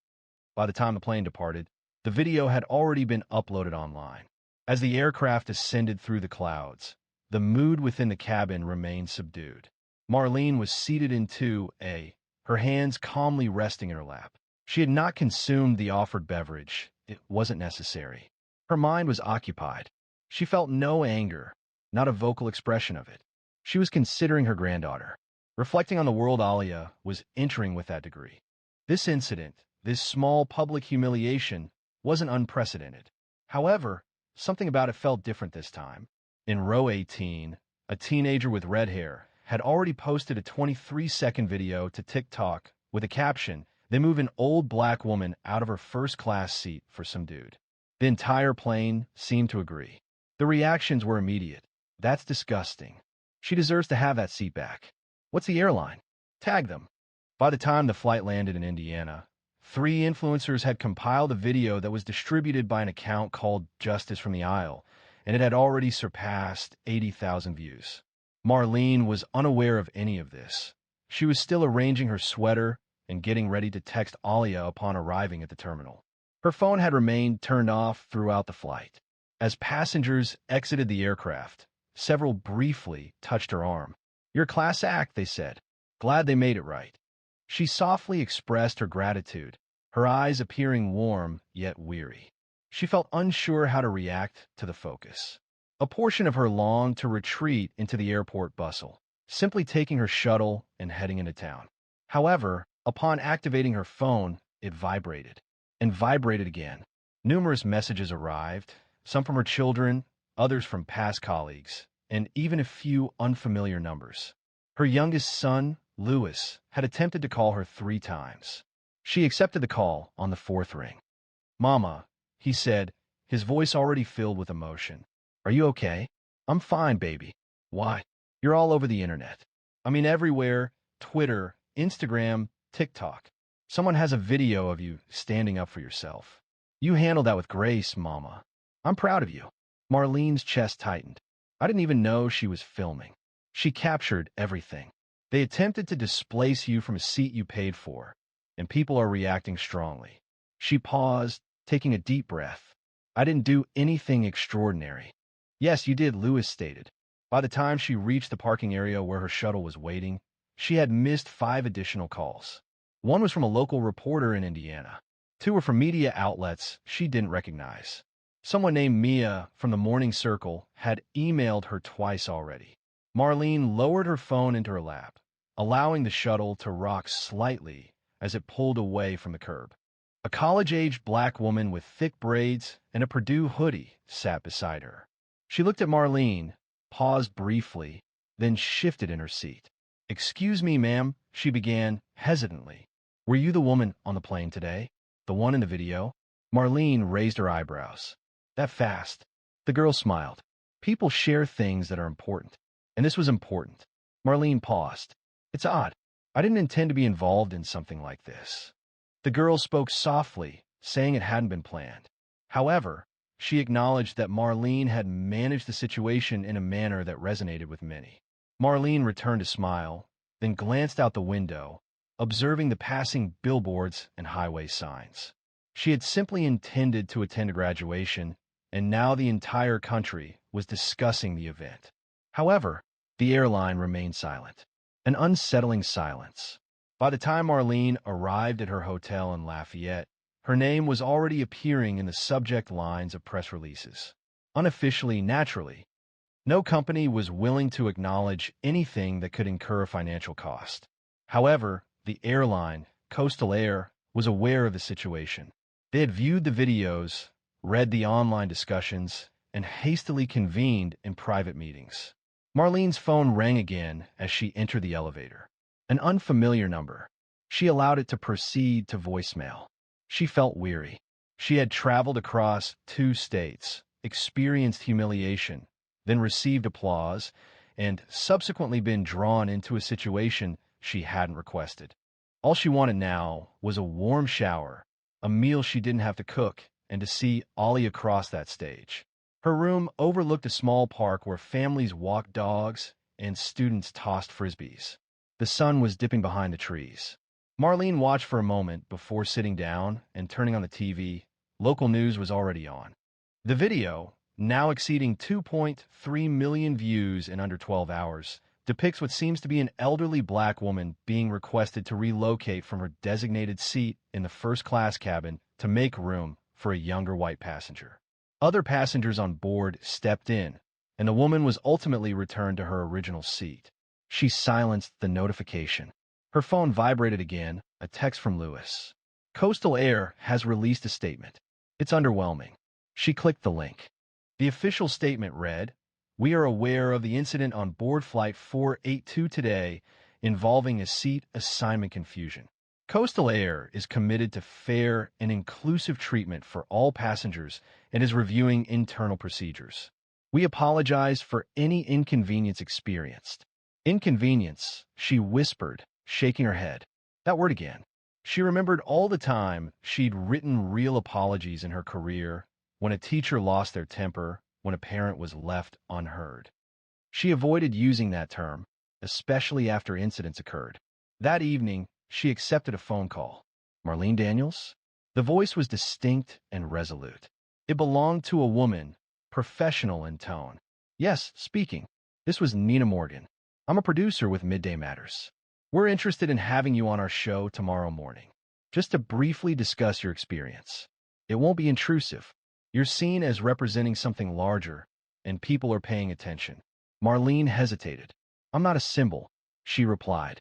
By the time the plane departed, the video had already been uploaded online. As the aircraft ascended through the clouds, the mood within the cabin remained subdued. Marlene was seated in 2A, her hands calmly resting in her lap. She had not consumed the offered beverage. It wasn't necessary. Her mind was occupied. She felt no anger, not a vocal expression of it. She was considering her granddaughter, reflecting on the world Alia was entering with that degree. This incident, this small public humiliation, wasn't unprecedented. However, something about it felt different this time. In row 18, a teenager with red hair had already posted a 23-second video to TikTok with a caption, "They move an old black woman out of her first-class seat for some dude." The entire plane seemed to agree. The reactions were immediate. That's disgusting. She deserves to have that seat back. What's the airline? Tag them. By the time the flight landed in Indiana, 3 influencers had compiled a video that was distributed by an account called Justice from the Aisle, and it had already surpassed 80,000 views. Marlene was unaware of any of this. She was still arranging her sweater and getting ready to text Alia upon arriving at the terminal. Her phone had remained turned off throughout the flight. As passengers exited the aircraft, several briefly touched her arm. Your class act, they said. Glad they made it right. She softly expressed her gratitude, her eyes appearing warm yet weary. She felt unsure how to react to the focus. A portion of her longed to retreat into the airport bustle, simply taking her shuttle and heading into town. However, upon activating her phone, it vibrated, and vibrated again. Numerous messages arrived, some from her children, others from past colleagues, and even a few unfamiliar numbers. Her youngest son, Louis, had attempted to call her 3 times. She accepted the call on the 4th ring. Mama, he said, his voice already filled with emotion. Are you okay? I'm fine, baby. Why? You're all over the internet. I mean everywhere, Twitter, Instagram, TikTok. Someone has a video of you standing up for yourself. You handled that with grace, Mama. I'm proud of you. Marlene's chest tightened. I didn't even know she was filming. She captured everything. They attempted to displace you from a seat you paid for, and people are reacting strongly. She paused, taking a deep breath. I didn't do anything extraordinary. Yes, you did, Louis stated. By the time she reached the parking area where her shuttle was waiting, she had missed 5 additional calls. One was from a local reporter in Indiana. Two were from media outlets she didn't recognize. Someone named Mia from the Morning Circle had emailed her twice already. Marlene lowered her phone into her lap, allowing the shuttle to rock slightly as it pulled away from the curb. A college-aged black woman with thick braids and a Purdue hoodie sat beside her. She looked at Marlene, paused briefly, then shifted in her seat. "Excuse me, ma'am," she began hesitantly. "Were you the woman on the plane today? The one in the video?" Marlene raised her eyebrows. "That fast?" The girl smiled. "People share things that are important. And this was important." Marlene paused. "It's odd. I didn't intend to be involved in something like this." The girl spoke softly, saying it hadn't been planned. However, she acknowledged that Marlene had managed the situation in a manner that resonated with many. Marlene returned a smile, then glanced out the window, observing the passing billboards and highway signs. She had simply intended to attend a graduation, and now the entire country was discussing the event. However, the airline remained silent, an unsettling silence. By the time Marlene arrived at her hotel in Lafayette, her name was already appearing in the subject lines of press releases. Unofficially, naturally, no company was willing to acknowledge anything that could incur a financial cost. However, the airline, Coastal Air, was aware of the situation. They had viewed the videos, read the online discussions, and hastily convened in private meetings. Marlene's phone rang again as she entered the elevator. An unfamiliar number. She allowed it to proceed to voicemail. She felt weary. She had traveled across 2 states, experienced humiliation, then received applause, and subsequently been drawn into a situation she hadn't requested. All she wanted now was a warm shower, a meal she didn't have to cook, and to see Ollie across that stage. Her room overlooked a small park where families walked dogs and students tossed frisbees. The sun was dipping behind the trees. Marlene watched for a moment before sitting down and turning on the TV. Local news was already on. The video, now exceeding 2.3 million views in under 12 hours, depicts what seems to be an elderly black woman being requested to relocate from her designated seat in the first-class cabin to make room for a younger white passenger. Other passengers on board stepped in, and the woman was ultimately returned to her original seat. She silenced the notification. Her phone vibrated again, a text from Lewis. "Coastal Air has released a statement. It's underwhelming." She clicked the link. The official statement read, "We are aware of the incident on board Flight 482 today involving a seat assignment confusion. Coastal Air is committed to fair and inclusive treatment for all passengers and is reviewing internal procedures. We apologize for any inconvenience experienced." Inconvenience, she whispered, shaking her head. That word again. She remembered all the time she'd written real apologies in her career, when a teacher lost their temper, when a parent was left unheard. She avoided using that term, especially after incidents occurred. That evening, she accepted a phone call. Marlene Daniels? The voice was distinct and resolute. It belonged to a woman, professional in tone. "Yes, speaking. This was Nina Morgan. I'm a producer with Midday Matters. We're interested in having you on our show tomorrow morning, just to briefly discuss your experience. It won't be intrusive. You're seen as representing something larger, and people are paying attention." Marlene hesitated. "I'm not a symbol," she replied.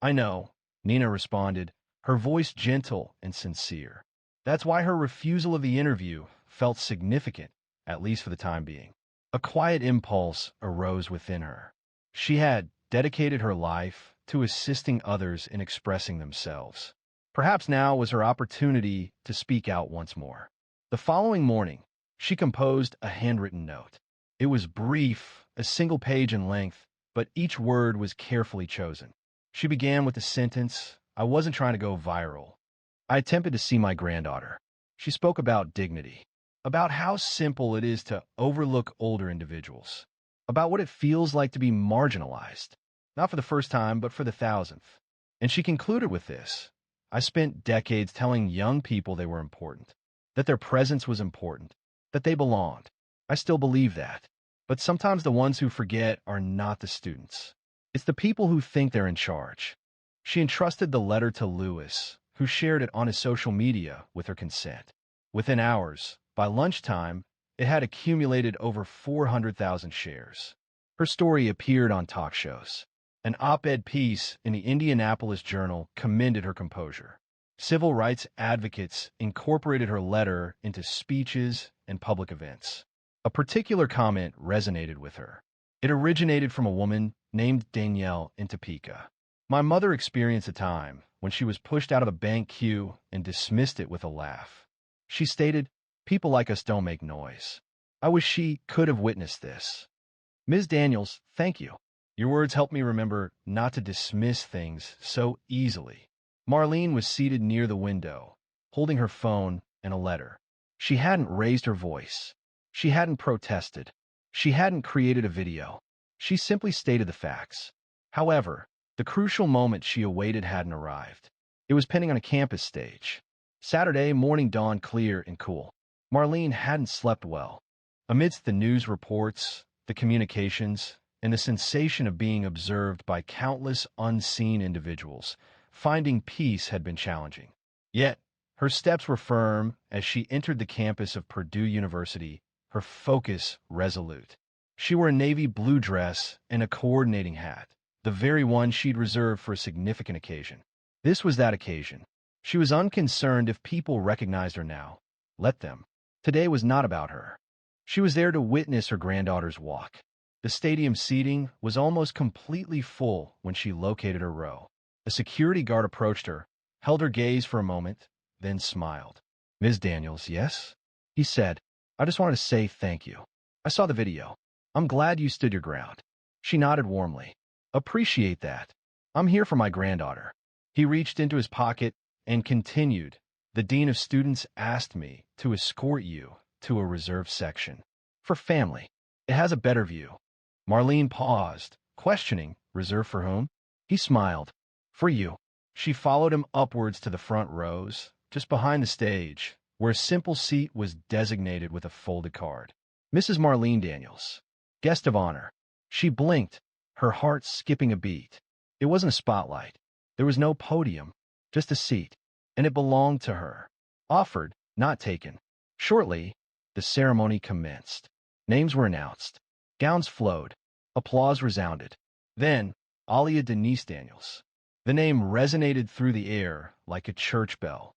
"I know," Nina responded, her voice gentle and sincere. That's why her refusal of the interview felt significant, at least for the time being. A quiet impulse arose within her. She had dedicated her life to assisting others in expressing themselves. Perhaps now was her opportunity to speak out once more. The following morning, she composed a handwritten note. It was brief, a single page in length, but each word was carefully chosen. She began with the sentence, "I wasn't trying to go viral. I attempted to see my granddaughter." She spoke about dignity, about how simple it is to overlook older individuals, about what it feels like to be marginalized, not for the first time, but for the thousandth. And she concluded with this: "I spent decades telling young people they were important, that their presence was important, that they belonged. I still believe that. But sometimes the ones who forget are not the students. It's the people who think they're in charge. She entrusted the letter to Lewis, who shared it on his social media with her consent. Within hours, by lunchtime, it had accumulated over 400,000 shares. Her story appeared on talk shows. An op-ed piece in the Indianapolis Journal commended her composure. Civil rights advocates incorporated her letter into speeches and public events. A particular comment resonated with her. It originated from a woman named Danielle in Topeka. My mother experienced a time when she was pushed out of a bank queue and dismissed it with a laugh. She stated, "People like us don't make noise." I wish she could have witnessed this. Ms. Daniels, thank you. Your words helped me remember not to dismiss things so easily. Marlene was seated near the window, holding her phone and a letter. She hadn't raised her voice. She hadn't protested. She hadn't created a video. She simply stated the facts. However, the crucial moment she awaited hadn't arrived. It was pending on a campus stage. Saturday morning dawned clear and cool. Marlene hadn't slept well. Amidst the news reports, the communications, and the sensation of being observed by countless unseen individuals, finding peace had been challenging. Yet, her steps were firm as she entered the campus of Purdue University, her focus resolute. She wore a navy blue dress and a coordinating hat, the very one she'd reserved for a significant occasion. This was that occasion. She was unconcerned if people recognized her now. Let them. Today was not about her. She was there to witness her granddaughter's walk. The stadium seating was almost completely full when she located her row. A security guard approached her, held her gaze for a moment, then smiled. "Ms. Daniels, yes?" He said, "I just wanted to say thank you. I saw the video. I'm glad you stood your ground." She nodded warmly. "Appreciate that. I'm here for my granddaughter." He reached into his pocket and continued, "The dean of students asked me to escort you to a reserved section. For family. It has a better view." Marlene paused, questioning, "Reserved for whom?" He smiled. "For you." She followed him upwards to the front rows, just behind the stage, where a simple seat was designated with a folded card. "Mrs. Marlene Daniels, guest of honor." She blinked, her heart skipping a beat. It wasn't a spotlight. There was no podium, just a seat, and it belonged to her. Offered, not taken. Shortly, the ceremony commenced. Names were announced. Gowns flowed. Applause resounded. Then, Alia Denise Daniels. The name resonated through the air like a church bell.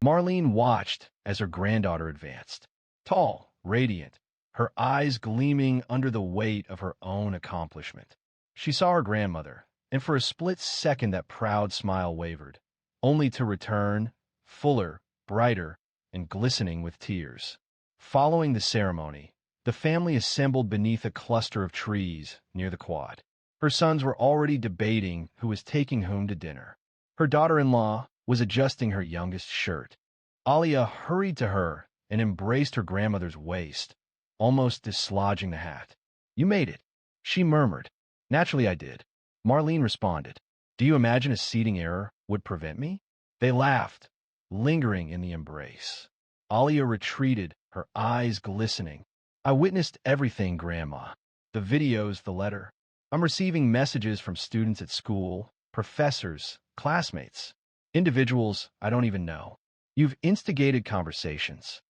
Marlene watched as her granddaughter advanced. Tall, radiant, her eyes gleaming under the weight of her own accomplishment. She saw her grandmother, and for a split second that proud smile wavered, only to return, fuller, brighter, and glistening with tears. Following the ceremony, the family assembled beneath a cluster of trees near the quad. Her sons were already debating who was taking whom to dinner. Her daughter-in-law was adjusting her youngest shirt. Alia hurried to her and embraced her grandmother's waist, almost dislodging the hat. "You made it," she murmured. "Naturally I did." Marlene responded. "Do you imagine a seating error would prevent me?" They laughed, lingering in the embrace. Alia retreated, her eyes glistening. "I witnessed everything, Grandma. The videos, the letter. I'm receiving messages from students at school, professors, classmates, individuals I don't even know. You've instigated conversations."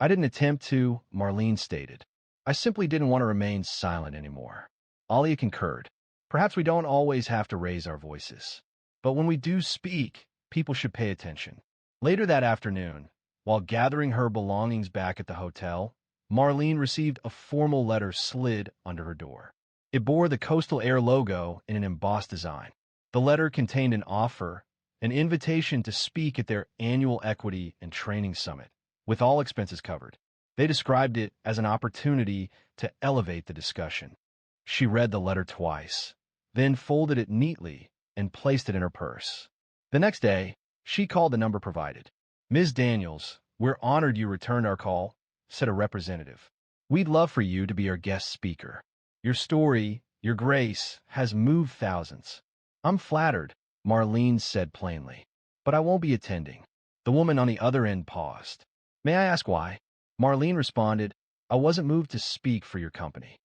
"I didn't attempt to," Marlene stated. "I simply didn't want to remain silent anymore." Alia concurred. "Perhaps we don't always have to raise our voices. But when we do speak, people should pay attention." Later that afternoon, while gathering her belongings back at the hotel, Marlene received a formal letter slid under her door. It bore the Coastal Air logo in an embossed design. The letter contained an offer, an invitation to speak at their annual Equity and Training Summit, with all expenses covered. They described it as an opportunity to elevate the discussion. She read the letter twice, then folded it neatly and placed it in her purse. The next day, she called the number provided. "Ms. Daniels, we're honored you returned our call," said a representative. "We'd love for you to be our guest speaker. Your story, your grace, has moved thousands." "I'm flattered," Marlene said plainly, "but I won't be attending." The woman on the other end paused. "May I ask why?" Marlene responded, "I wasn't moved to speak for your company.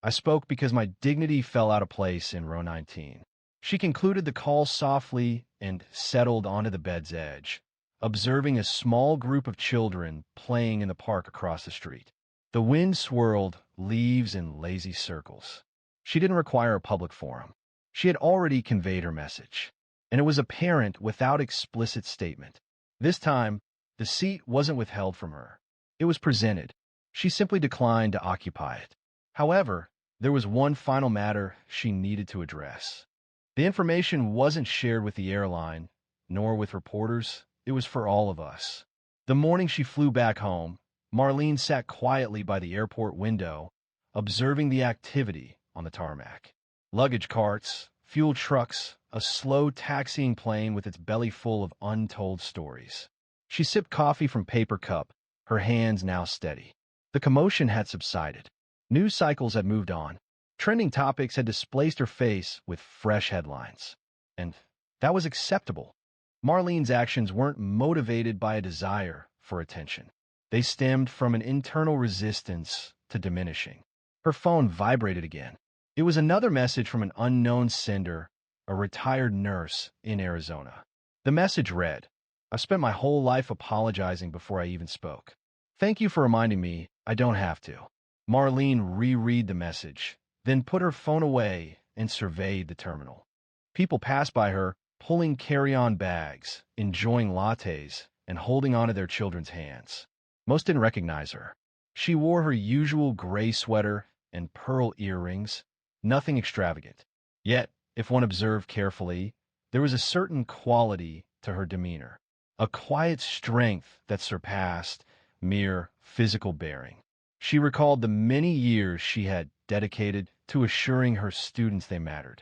I spoke because my dignity fell out of place in row 19. She concluded the call softly and settled onto the bed's edge, observing a small group of children playing in the park across the street. The wind swirled leaves in lazy circles. She didn't require a public forum. She had already conveyed her message, and it was apparent without explicit statement. This time, the seat wasn't withheld from her. It was presented. She simply declined to occupy it. However, there was one final matter she needed to address. The information wasn't shared with the airline, nor with reporters. It was for all of us. The morning she flew back home, Marlene sat quietly by the airport window, observing the activity on the tarmac. Luggage carts, fuel trucks, a slow taxiing plane with its belly full of untold stories. She sipped coffee from paper cup, her hands now steady. The commotion had subsided. News cycles had moved on. Trending topics had displaced her face with fresh headlines. And that was acceptable. Marlene's actions weren't motivated by a desire for attention. They stemmed from an internal resistance to diminishing. Her phone vibrated again. It was another message from an unknown sender, a retired nurse in Arizona. The message read, "I've spent my whole life apologizing before I even spoke. Thank you for reminding me I don't have to." Marlene reread the message, then put her phone away and surveyed the terminal. People passed by her, pulling carry-on bags, enjoying lattes, and holding onto their children's hands. Most didn't recognize her. She wore her usual gray sweater and pearl earrings, nothing extravagant. Yet, if one observed carefully, there was a certain quality to her demeanor, a quiet strength that surpassed mere physical bearing. She recalled the many years she had dedicated to assuring her students they mattered,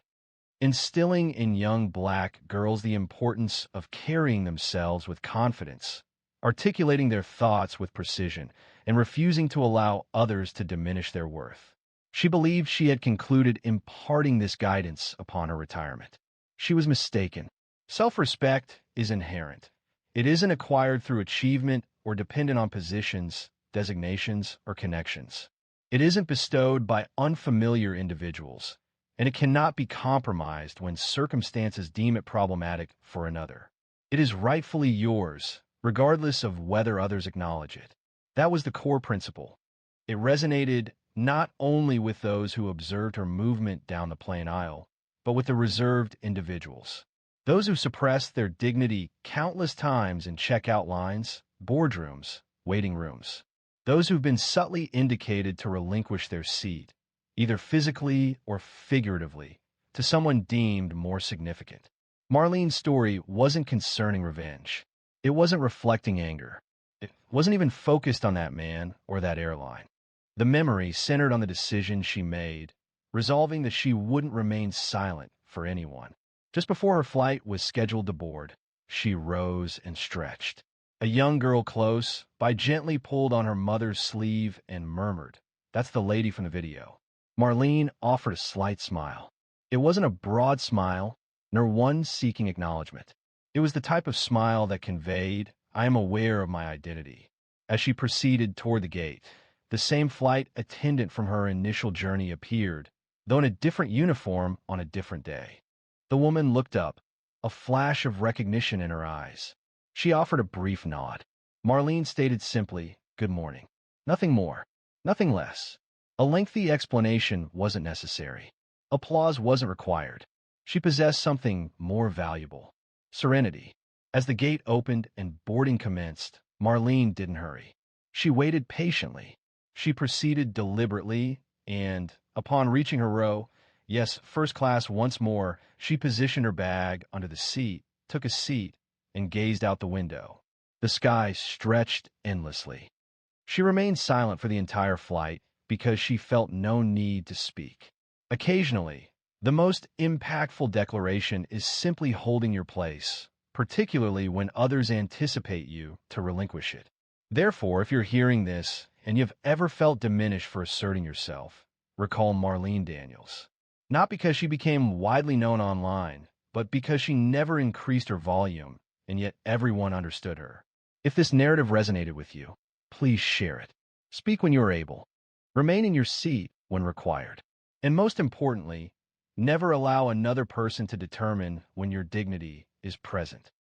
instilling in young black girls the importance of carrying themselves with confidence, articulating their thoughts with precision, and refusing to allow others to diminish their worth. She believed she had concluded imparting this guidance upon her retirement. She was mistaken. Self-respect is inherent. It isn't acquired through achievement or dependent on positions, designations, or connections. It isn't bestowed by unfamiliar individuals, and it cannot be compromised when circumstances deem it problematic for another. It is rightfully yours, regardless of whether others acknowledge it. That was the core principle. It resonated not only with those who observed her movement down the plane aisle, but with the reserved individuals. Those who suppressed their dignity countless times in checkout lines, boardrooms, waiting rooms. Those who've been subtly indicated to relinquish their seat, either physically or figuratively, to someone deemed more significant. Marlene's story wasn't concerning revenge. It wasn't reflecting anger. It wasn't even focused on that man or that airline. The memory centered on the decision she made, resolving that she wouldn't remain silent for anyone. Just before her flight was scheduled to board, she rose and stretched. A young girl close by gently pulled on her mother's sleeve and murmured, "That's the lady from the video." Marlene offered a slight smile. It wasn't a broad smile, nor one seeking acknowledgement. It was the type of smile that conveyed, "I am aware of my identity." As she proceeded toward the gate, the same flight attendant from her initial journey appeared, though in a different uniform on a different day. The woman looked up, a flash of recognition in her eyes. She offered a brief nod. Marlene stated simply, "Good morning." Nothing more, nothing less. A lengthy explanation wasn't necessary. Applause wasn't required. She possessed something more valuable: serenity. As the gate opened and boarding commenced, Marlene didn't hurry. She waited patiently. She proceeded deliberately, and, upon reaching her row, yes, first class once more, she positioned her bag under the seat, took a seat, and gazed out the window. The sky stretched endlessly. She remained silent for the entire flight because she felt no need to speak. Occasionally, the most impactful declaration is simply holding your place, particularly when others anticipate you to relinquish it. Therefore, if you're hearing this and you've ever felt diminished for asserting yourself, recall Marlene Daniels. Not because she became widely known online, but because she never increased her volume, and yet everyone understood her. If this narrative resonated with you, please share it. Speak when you are able. Remain in your seat when required. And most importantly, Never allow another person to determine when your dignity is present.